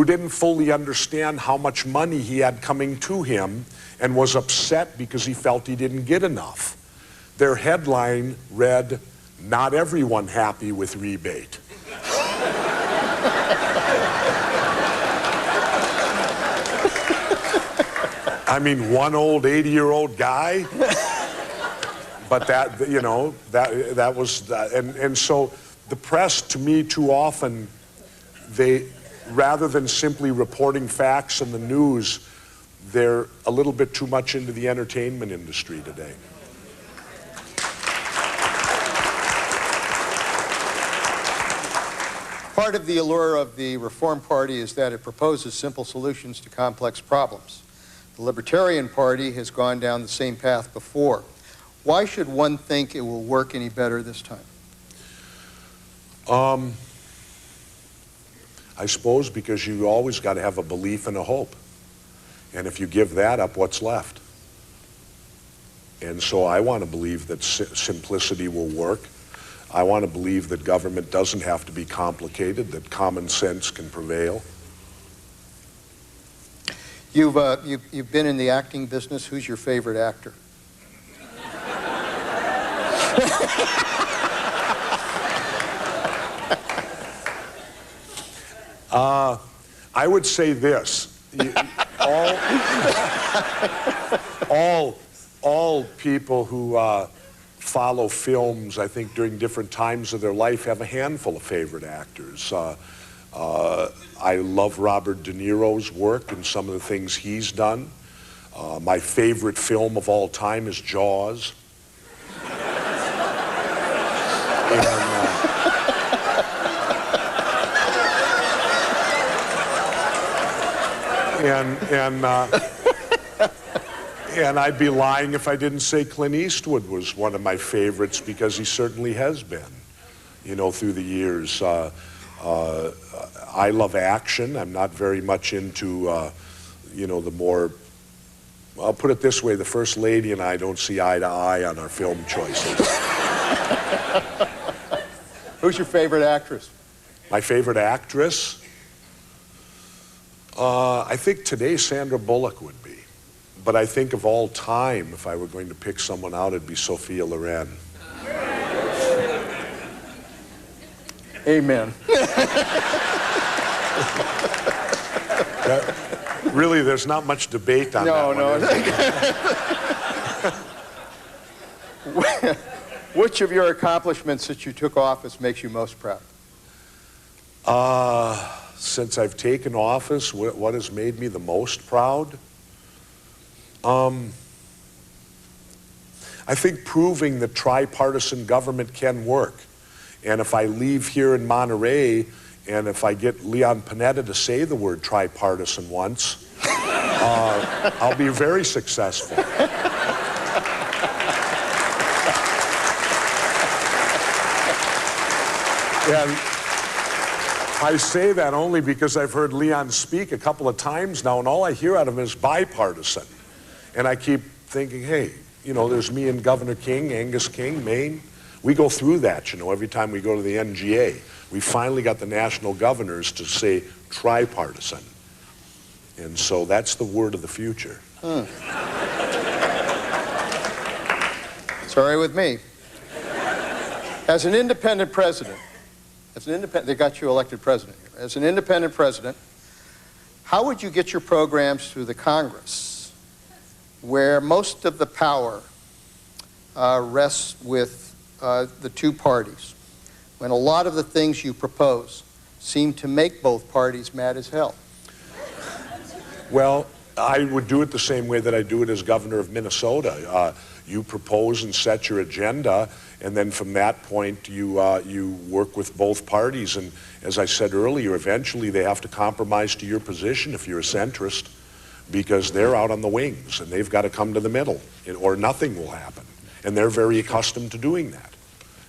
S3: didn't fully understand how much money he had coming to him and was upset because he felt he didn't get enough. Their headline read, "Not everyone happy with rebate." I mean, one old 80-year-old guy, but that, you know, that was, and so the press, to me, too often, they, rather than simply reporting facts in the news, they're a little bit too much into the entertainment industry today.
S2: Part of the allure of the Reform Party is that it proposes simple solutions to complex problems. The Libertarian Party has gone down the same path before. Why should one think it will work any better this time?
S3: I suppose because you always got to have a belief and a hope. And if you give that up, what's left? And so I want to believe that simplicity will work. I want to believe that government doesn't have to be complicated, that common sense can prevail.
S2: You've been in the acting business. Who's your favorite actor?
S3: I would say this. All people who follow films, I think, during different times of their life have a handful of favorite actors. I love Robert De Niro's work and some of the things he's done. My favorite film of all time is Jaws. And I'd be lying if I didn't say Clint Eastwood was one of my favorites, because he certainly has been, you know, through the years. I love action. I'm not very much into, you know, the more, I'll put it this way, the First Lady and I don't see eye to eye on our film choices.
S2: Who's your favorite actress?
S3: My favorite actress? I think today Sandra Bullock would be. But I think of all time, if I were going to pick someone out, it'd be Sophia Loren.
S2: Amen.
S3: Really, there's not much debate on that one.
S2: No. Which of your accomplishments since you took office makes you most proud?
S3: Since I've taken office, what has made me the most proud? I think proving that tripartisan government can work. And if I leave here in Monterey, and if I get Leon Panetta to say the word tripartisan once, I'll be very successful. And I say that only because I've heard Leon speak a couple of times now, and all I hear out of him is bipartisan. And I keep thinking, hey, you know, there's me and Governor King, Angus King, Maine. We go through that, you know, every time we go to the NGA. We finally got the national governors to say tripartisan. And so that's the word of the future.
S2: It's all right with me. As an independent president, they got you elected president here. As an independent president, how would you get your programs through the Congress, where most of the power rests with the two parties, when a lot of the things you propose seem to make both parties mad as hell?
S3: Well, I would do it the same way that I do it as governor of Minnesota. You propose and set your agenda, and then from that point you work with both parties. And as I said earlier, eventually they have to compromise to your position if you're a centrist, because they're out on the wings and they've got to come to the middle, or nothing will happen. And they're very accustomed to doing that.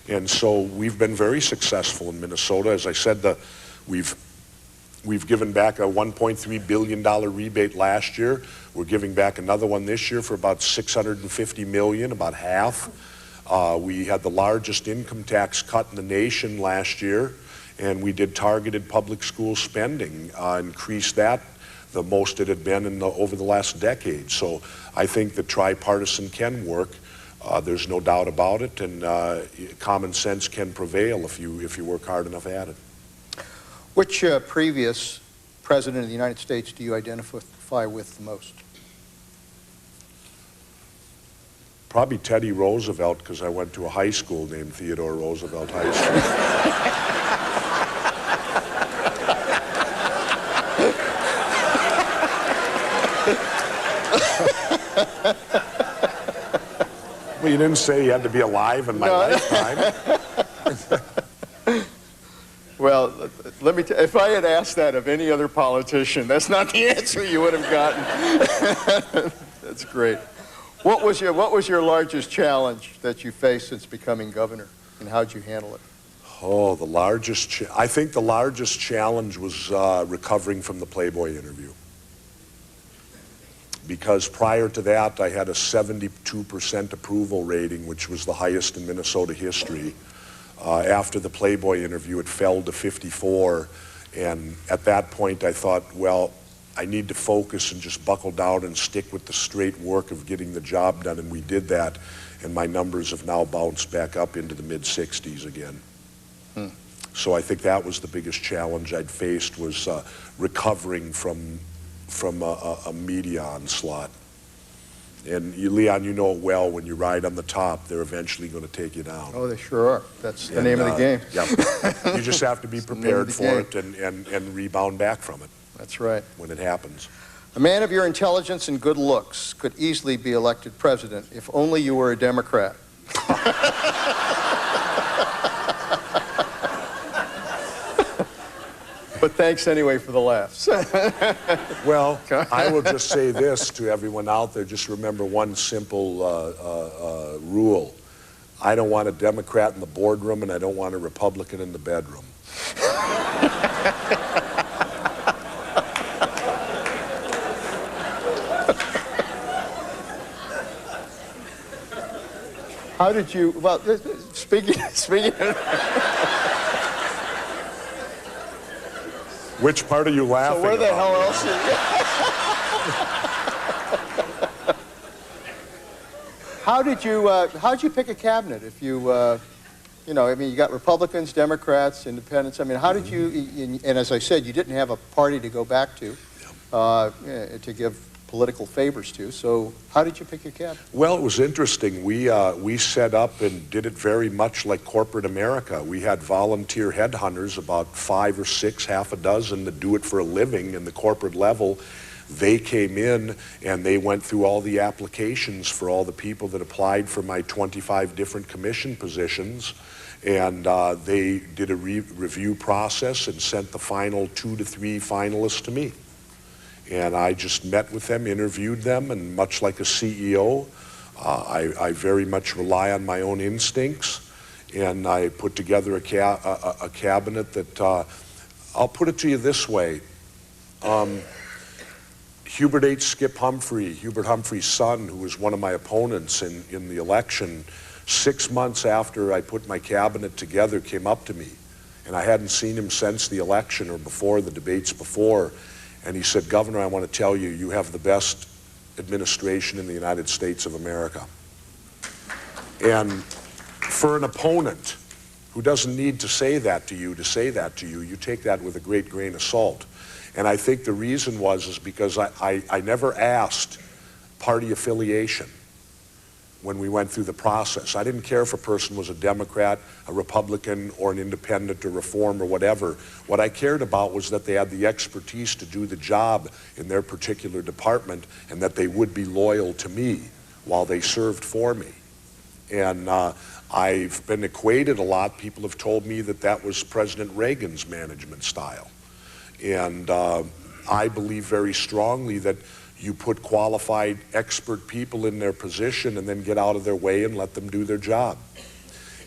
S3: And so we've been very successful in Minnesota. As I said, we've given back a $1.3 billion rebate last year. We're giving back another one this year for about $650 million, about half. We had the largest income tax cut in the nation last year, and we did targeted public school spending, increased that the most it had been over the last decade. So I think that tripartisan can work. There's no doubt about it, and common sense can prevail if you work hard enough at it.
S2: Which previous president of the United States do you identify with the most?
S3: Probably Teddy Roosevelt, because I went to a high school named Theodore Roosevelt High School. Well, you didn't say he had to be alive in my lifetime.
S2: Well, let me if I had asked that of any other politician, that's not the answer you would have gotten. That's great. What was your largest challenge that you faced since becoming governor, and how'd you handle it?
S3: Oh, I think the largest challenge was recovering from the Playboy interview. Because prior to that, I had a 72% approval rating, which was the highest in Minnesota history. After the Playboy interview, it fell to 54, and at that point I thought, well, I need to focus and just buckle down and stick with the straight work of getting the job done, and we did that, and my numbers have now bounced back up into the mid-60s again. So I think that was the biggest challenge I'd faced, was recovering from a media onslaught. And Leon, you know it well, when you ride on the top, they're eventually going to take you down.
S2: Oh, they sure are. That's the name of the game.
S3: Yep. You just have to be prepared for it and rebound back from it.
S2: That's right.
S3: When it happens.
S2: A man of your intelligence and good looks could easily be elected president if only you were a Democrat. But thanks anyway for the laughs.
S3: Well, I will just say this to everyone out there. Just remember one simple rule. I don't want a Democrat in the boardroom, and I don't want a Republican in the bedroom.
S2: How did you, well, speaking of...
S3: Which part are you laughing
S2: So where the
S3: about?
S2: hell else is... How'd you pick a cabinet if you You know, I mean, you got Republicans, Democrats, Independents. I mean, how did you, and as I said, you didn't have a party to go back to give political favors to, so how did you pick your cabinet?
S3: Well, it was interesting. We set up and did it very much like corporate America. We had volunteer headhunters, about 5 or 6, half a dozen, that do it for a living in the corporate level. They came in and they went through all the applications for all the people that applied for my 25 different commission positions, and they did a review process and sent the final 2 to 3 finalists to me. And I just met with them, interviewed them, and much like a CEO, I very much rely on my own instincts, and I put together a cabinet that, I'll put it to you this way. Hubert H. Skip Humphrey, Hubert Humphrey's son, who was one of my opponents in the election, 6 months after I put my cabinet together, came up to me. And I hadn't seen him since the election or before, the debates before. And he said, "Governor, I want to tell you, you have the best administration in the United States of America." And for an opponent who doesn't need to say that to you, you take that with a great grain of salt. And I think the reason is because I never asked party affiliation when we went through the process. I didn't care if a person was a Democrat, a Republican, or an independent, or reform, or whatever. What I cared about was that they had the expertise to do the job in their particular department, and that they would be loyal to me while they served for me. And I've been equated a lot. People have told me that that was President Reagan's management style. And I believe very strongly that you put qualified, expert people in their position and then get out of their way and let them do their job.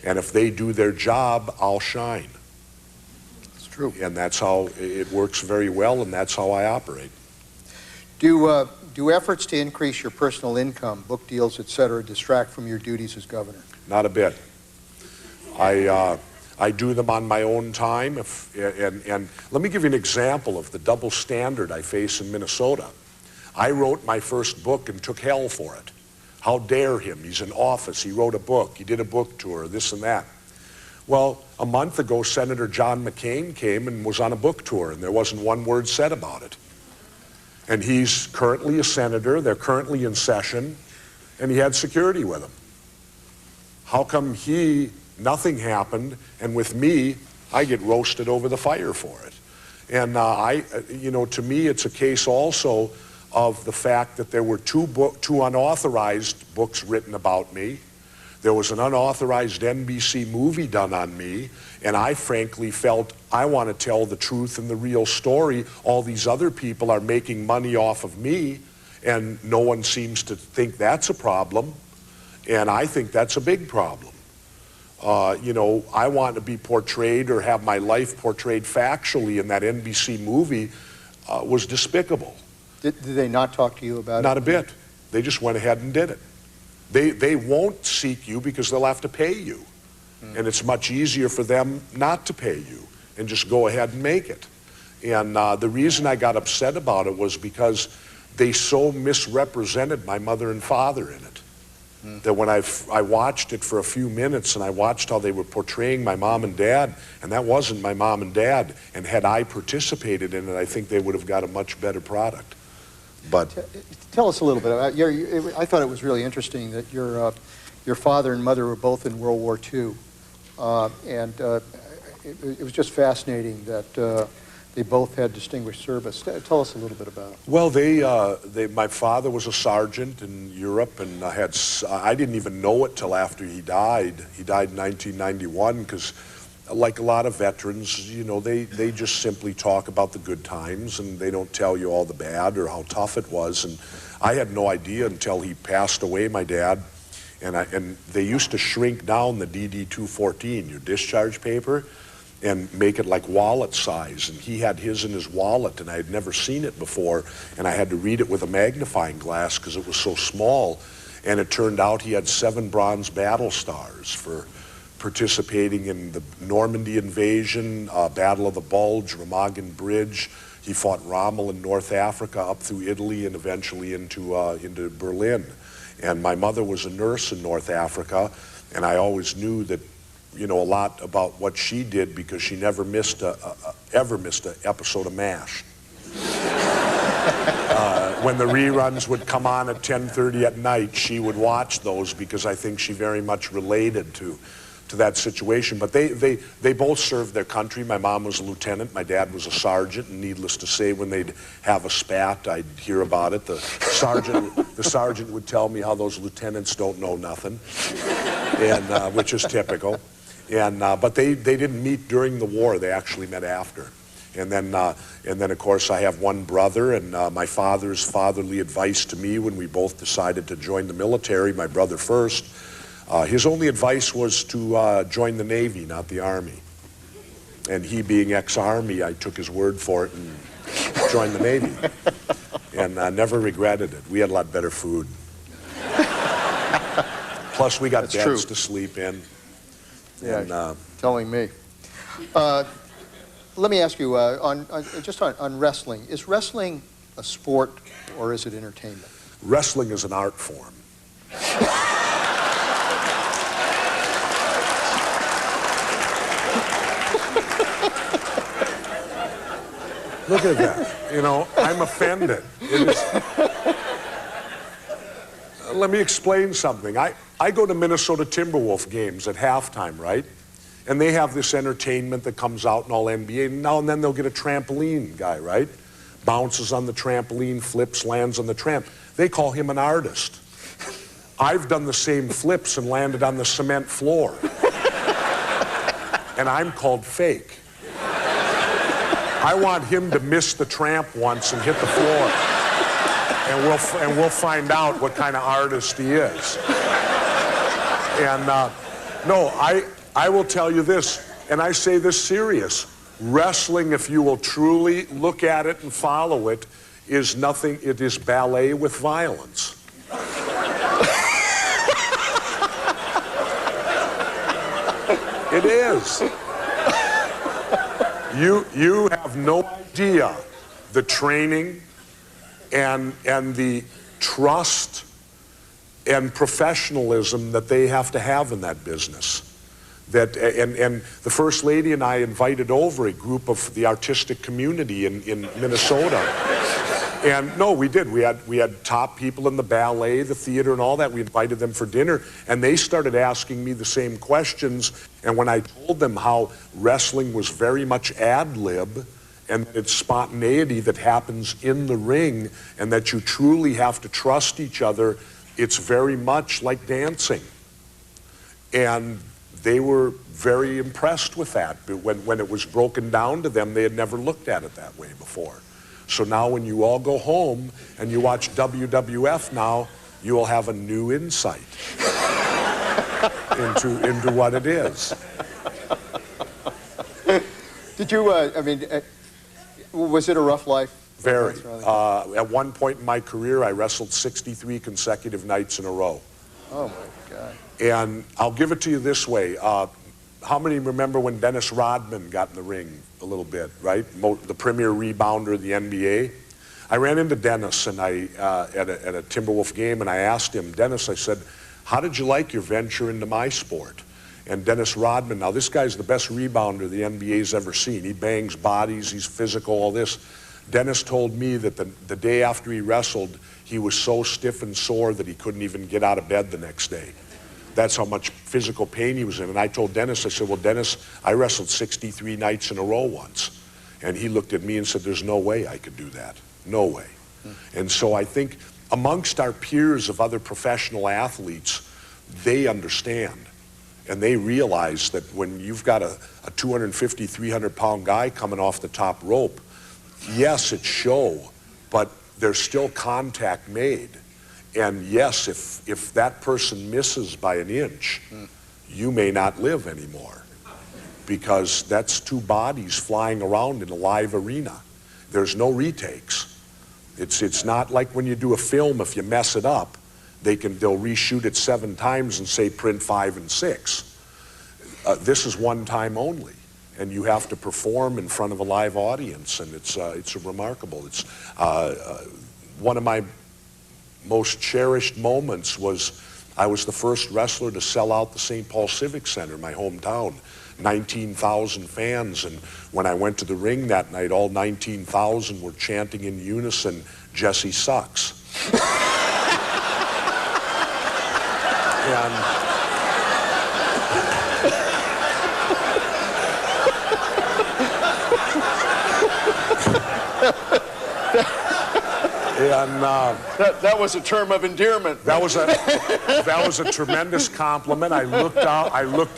S3: And if they do their job, I'll shine.
S2: It's true.
S3: And that's how it works very well, and that's how I operate.
S2: Do efforts to increase your personal income, book deals, etc., distract from your duties as governor?
S3: Not a bit. I do them on my own time. And let me give you an example of the double standard I face in Minnesota. I wrote my first book and took hell for it. How dare him? He's in office. He wrote a book. He did a book tour, this and that. Well, a month ago, Senator John McCain came and was on a book tour, and there wasn't one word said about it. And he's currently a senator. They're currently in session, and he had security with him. How come nothing happened, and with me, I get roasted over the fire for it? And to me, it's a case also of the fact that there were two unauthorized books written about me. There was an unauthorized NBC movie done on me, and I frankly felt I want to tell the truth and the real story. All these other people are making money off of me, and no one seems to think that's a problem, and I think that's a big problem. I want to be portrayed or have my life portrayed factually, and that NBC movie was despicable.
S2: Did they not talk to you about it?
S3: Not a bit. They just went ahead and did it. They won't seek you because they'll have to pay you. And it's much easier for them not to pay you and just go ahead and make it. And the reason I got upset about it was because they so misrepresented my mother and father in it. That when I watched it for a few minutes, and I watched how they were portraying my mom and dad, and that wasn't my mom and dad, and had I participated in it, I think they would have got a much better product. But
S2: tell us a little bit about I thought it was really interesting that your father and mother were both in World War II, and it was just fascinating that they both had distinguished service. Tell us a little bit about it.
S3: Well, my father was a sergeant in Europe, and I didn't even know it till after he died. He died in 1991 because, like a lot of veterans, they just simply talk about the good times, and they don't tell you all the bad or how tough it was. And I had no idea until he passed away, my dad. And they used to shrink down the DD-214, your discharge paper, and make it like wallet size. And he had his in his wallet, and I had never seen it before. And I had to read it with a magnifying glass because it was so small. And it turned out he had 7 bronze battle stars for participating in the Normandy invasion, Battle of the Bulge, Remagen Bridge. He fought Rommel in North Africa up through Italy and eventually into Berlin. And my mother was a nurse in North Africa, and I always knew that you know, a lot about what she did because she never ever missed an episode of MASH. When the reruns would come on at 10:30 at night, she would watch those because I think she very much related to that situation. But they both served their country. My mom was a lieutenant, my dad was a sergeant, and needless to say, when they'd have a spat, I'd hear about it. The sergeant would tell me how those lieutenants don't know nothing, and which is typical. And but they didn't meet during the war. They actually met after. And then of course, I have one brother, and my father's fatherly advice to me when we both decided to join the military, my brother first, his only advice was to join the Navy, not the Army. And he being ex-Army, I took his word for it and joined the Navy. And I never regretted it. We had a lot better food. Plus, we got beds to sleep in.
S2: Yeah,
S3: and,
S2: telling me. Let me ask you, on wrestling, is wrestling a sport or is it entertainment?
S3: Wrestling is an art form. Look at that. You know, I'm offended. Let me explain something. I go to Minnesota Timberwolf games at halftime, right? And they have this entertainment that comes out in all NBA. And now and then they'll get a trampoline guy, right? Bounces on the trampoline, flips, lands on the tramp. They call him an artist. I've done the same flips and landed on the cement floor. And I'm called fake. I want him to miss the tramp once and hit the floor. And we'll find out what kind of artist he is. And no, I will tell you this, and I say this serious. Wrestling, if you will truly look at it and follow it, is nothing, it is ballet with violence. It is. You have no idea the training and the trust and professionalism that they have to have in that business. That, and the First Lady and I invited over a group of the artistic community in Minnesota. And no, we did. We had top people in the ballet, the theater, and all that. We invited them for dinner, and they started asking me the same questions. And when I told them how wrestling was very much ad lib, and it's spontaneity that happens in the ring, and that you truly have to trust each other, it's very much like dancing. And they were very impressed with that. But when it was broken down to them, they had never looked at it that way before. So now when you all go home and you watch WWF now, you will have a new insight into what it is.
S2: Did you, I mean, was it a rough life?
S3: Very. At one point in my career, I wrestled 63 consecutive nights in a row.
S2: Oh my God.
S3: And I'll give it to you this way. How many remember when Dennis Rodman got in the ring a little bit, right? The premier rebounder of the NBA. I ran into Dennis and at a Timberwolf game, and I asked him, Dennis, I said, how did you like your venture into my sport? And Dennis Rodman, now this guy's the best rebounder the NBA's ever seen. He bangs bodies, he's physical, all this. Dennis told me that the day after he wrestled, he was so stiff and sore that he couldn't even get out of bed the next day. That's how much physical pain he was in. And I told Dennis, I said, well, Dennis, I wrestled 63 nights in a row once. And he looked at me and said, there's no way I could do that. No way. And so I think amongst our peers of other professional athletes, they understand. And they realize that when you've got a 250, 300-pound guy coming off the top rope, yes, it's show, but there's still contact made. And yes, if that person misses by an inch, you may not live anymore, because that's two bodies flying around in a live arena. There's no retakes. It's not like when you do a film, if you mess it up, they'll reshoot it 7 times and say print 5 and 6. This is one time only, and you have to perform in front of a live audience, and it's remarkable. It's one of my most cherished moments was I was the first wrestler to sell out the St. Paul Civic Center, my hometown. 19,000 fans, and when I went to the ring that night, all 19,000 were chanting in unison, "Jesse sucks."
S2: That was a term of endearment.
S3: That was a tremendous compliment. I looked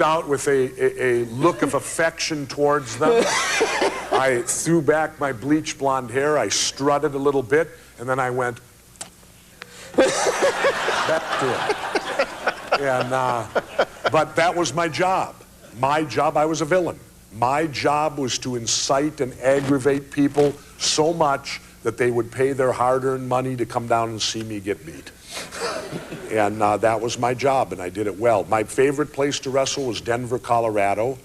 S3: out with a look of affection towards them. I threw back my bleach blonde hair. I strutted a little bit, and then I went back to it. But that was my job. My job, I was a villain. My job was to incite and aggravate people so much that they would pay their hard-earned money to come down and see me get beat. And that was my job, and I did it well. My favorite place to wrestle was Denver, Colorado.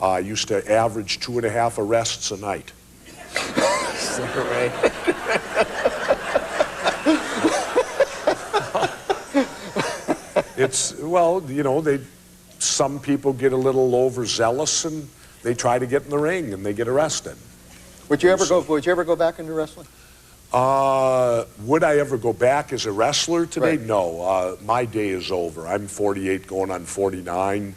S3: I used to average 2.5 arrests a night. Well, you know, some people get a little overzealous and they try to get in the ring and they get arrested.
S2: Would you ever go back into wrestling?
S3: Would I ever go back as a wrestler today?
S2: Right.
S3: No, my day is over. I'm 48 going on 49.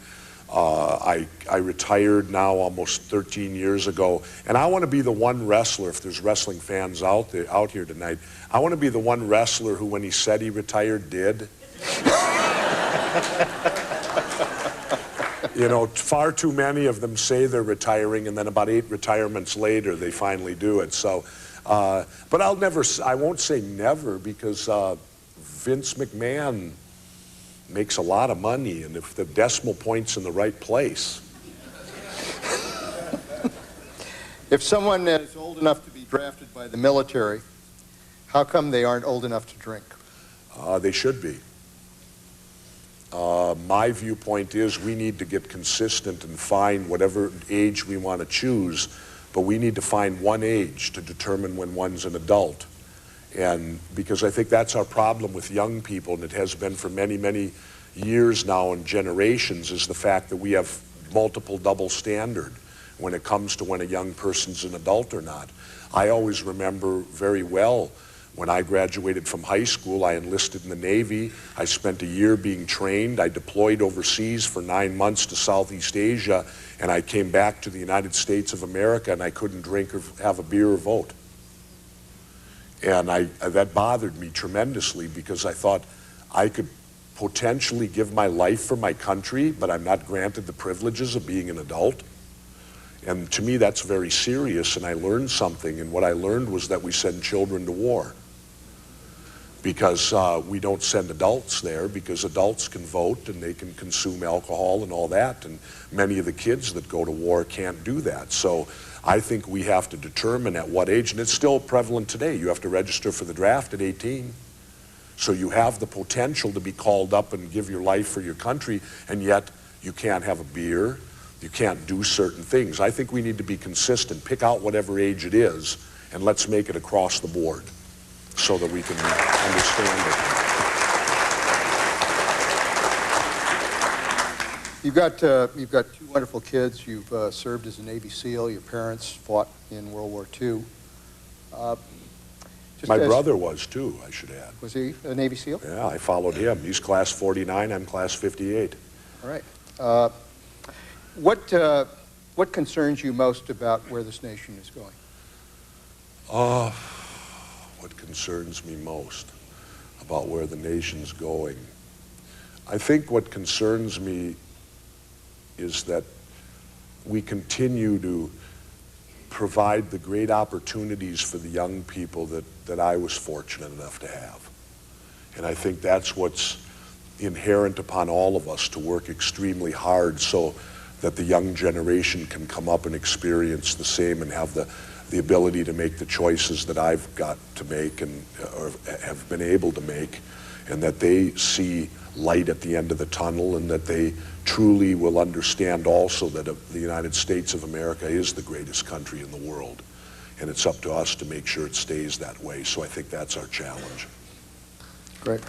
S3: I retired now almost 13 years ago, and I want to be the one wrestler, if there's wrestling fans out here tonight, I want to be the one wrestler who, when he said he retired, did. You know, far too many of them say they're retiring, and then about 8 retirements later, they finally do it. So, but I won't say never, because Vince McMahon makes a lot of money, and if the decimal point's in the right place.
S2: If someone is old enough to be drafted by the military, how come they aren't old enough to drink?
S3: They should be. My viewpoint is we need to get consistent and find whatever age we want to choose, but we need to find one age to determine when one's an adult. And because I think that's our problem with young people, and it has been for many, many years now and generations, is the fact that we have multiple double standard when it comes to when a young person's an adult or not. I always remember very well when I graduated from high school, I enlisted in the Navy. I spent a year being trained. I deployed overseas for 9 months to Southeast Asia, and I came back to the United States of America, and I couldn't drink or have a beer or vote. And that bothered me tremendously, because I thought I could potentially give my life for my country, but I'm not granted the privileges of being an adult. And to me, that's very serious, and I learned something, and what I learned was that we send children to war. Because we don't send adults there, because adults can vote and they can consume alcohol and all that, and many of the kids that go to war can't do that. So I think we have to determine at what age, and it's still prevalent today. You have to register for the draft at 18. So you have the potential to be called up and give your life for your country, and yet you can't have a beer, you can't do certain things. I think we need to be consistent, pick out whatever age it is, and let's make it across the board so that we can understand
S2: it. You've got 2 wonderful kids. You've served as a Navy SEAL. Your parents fought in World War II.
S3: My brother was too, I should add.
S2: Was he a Navy SEAL?
S3: Yeah, I followed him. He's class 49, I'm class 58.
S2: All right. What concerns you most about where this nation is going?
S3: What concerns me most about where the nation's going? I think what concerns me is that we continue to provide the great opportunities for the young people that I was fortunate enough to have. And I think that's what's inherent upon all of us, to work extremely hard so that the young generation can come up and experience the same and have the ability to make the choices that I've got to make and or have been able to make, and that they see light at the end of the tunnel, and that they truly will understand also that the United States of America is the greatest country in the world, and it's up to us to make sure it stays that way. So I think that's our challenge.
S2: Great.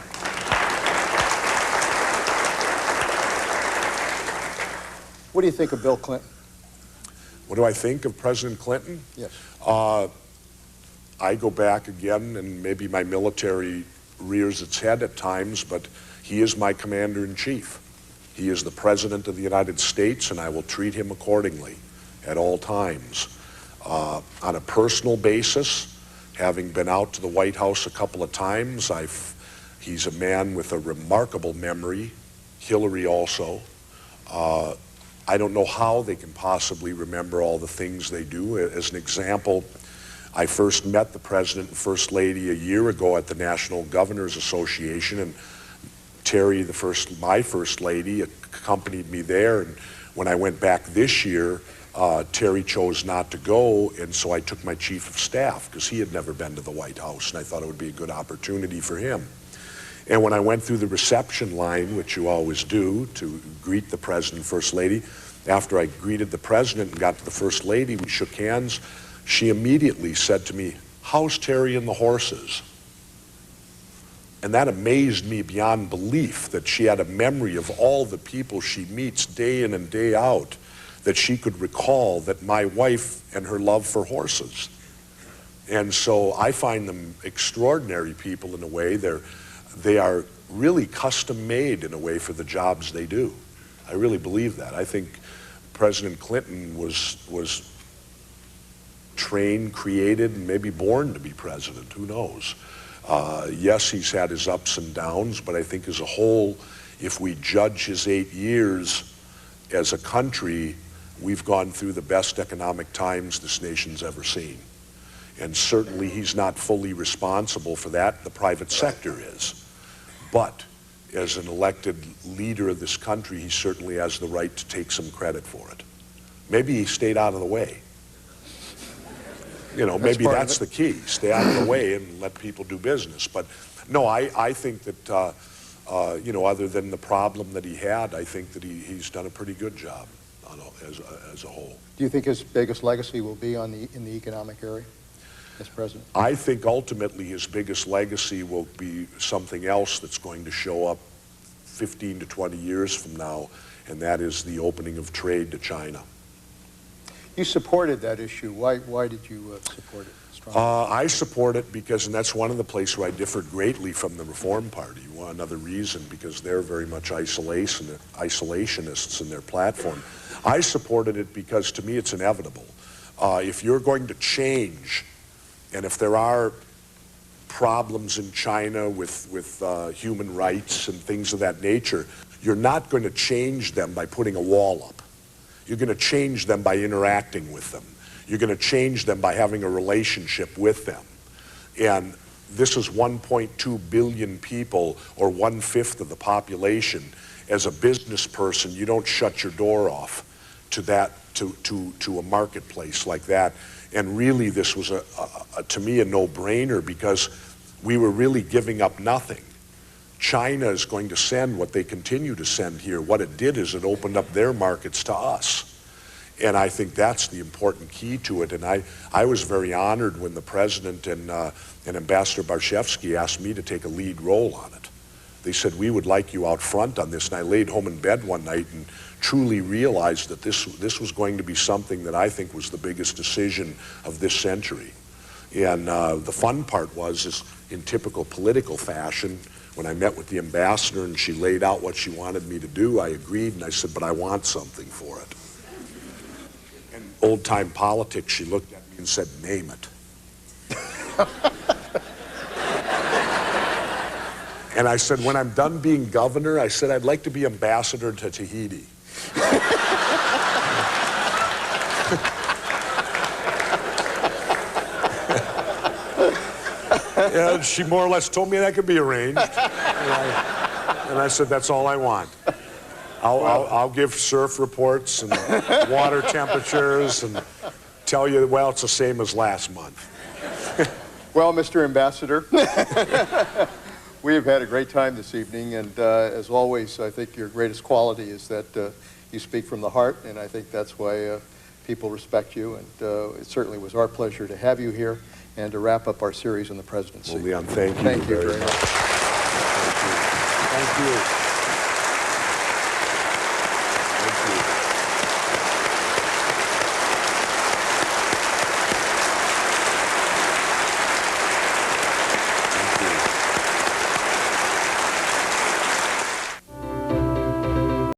S2: What do you think of Bill Clinton?
S3: What do I think of President Clinton?
S2: Yes.
S3: I go back again, and maybe my military rears its head at times, but he is my commander-in-chief. He is the President of the United States, and I will treat him accordingly at all times. On a personal basis, having been out to the White House a couple of times, he's a man with a remarkable memory. Hillary also. I don't know how they can possibly remember all the things they do. As an example, I first met the President and First Lady a year ago at the National Governors Association, and Terry, my First Lady, accompanied me there, and when I went back this year, Terry chose not to go, and so I took my Chief of Staff, because he had never been to the White House, and I thought it would be a good opportunity for him. And when I went through the reception line, which you always do, to greet the President and First Lady, after I greeted the President and got to the First Lady, we shook hands. She immediately said to me, "How's Terry and the horses?" And that amazed me beyond belief, that she had a memory of all the people she meets day in and day out, that she could recall that my wife and her love for horses. And so I find them extraordinary people in a way. They are really custom made in a way for the jobs they do. I really believe that. I think President Clinton was trained, created, and maybe born to be president. Who knows? Yes, he's had his ups and downs, but I think as a whole, if we judge his 8 years as a country, we've gone through the best economic times this nation's ever seen. And certainly he's not fully responsible for that. The private sector is. But as an elected leader of this country, he certainly has the right to take some credit for it. Maybe he stayed out of the way. You know, maybe that's the key. Stay out of the way and let people do business. But no, I think that, you know, other than the problem that he had, I think that he's done a pretty good job as a whole.
S2: Do you think his biggest legacy will be in the economic area as president?
S3: I think ultimately his biggest legacy will be something else that's going to show up 15 to 20 years from now, and that is the opening of trade to China.
S2: You supported that issue. Why did you support it strongly?
S3: I support it because, and that's one of the places where I differed greatly from the Reform Party. Well, another reason, because they're very much isolationists in their platform. I supported it because, to me, it's inevitable. If you're going to change, and if there are problems in China with human rights and things of that nature, you're not going to change them by putting a wall up. You're going to change them by interacting with them. You're going to change them by having a relationship with them. And this is 1.2 billion people, or 1/5 of the population. As a business person, you don't shut your door off to that, to a marketplace like that. And really, this was to me a no-brainer, because we were really giving up nothing. China is going to send what they continue to send here. What it did is it opened up their markets to us. And I think that's the important key to it. And I was very honored when the President and Ambassador Barshevsky asked me to take a lead role on it. They said, "We would like you out front on this." And I laid home in bed one night and truly realized that this was going to be something that I think was the biggest decision of this century. And the fun part is in typical political fashion, when I met with the ambassador and she laid out what she wanted me to do, I agreed, and I said, "But I want something for it." In old-time politics, she looked at me and said, "Name it." And I said, "When I'm done being governor," I said, "I'd like to be ambassador to Tahiti." And she more or less told me that could be arranged. And I said, "That's all I want. I'll give surf reports and water temperatures and tell you, well, it's the same as last month."
S2: Well, Mr. Ambassador, we have had a great time this evening, and as always, I think your greatest quality is that you speak from the heart, and I think that's why people respect you, and it certainly was our pleasure to have you here and to wrap up our series on the presidency.
S3: Well, Leon, thank you very much.
S2: Thank you.
S3: Thank you.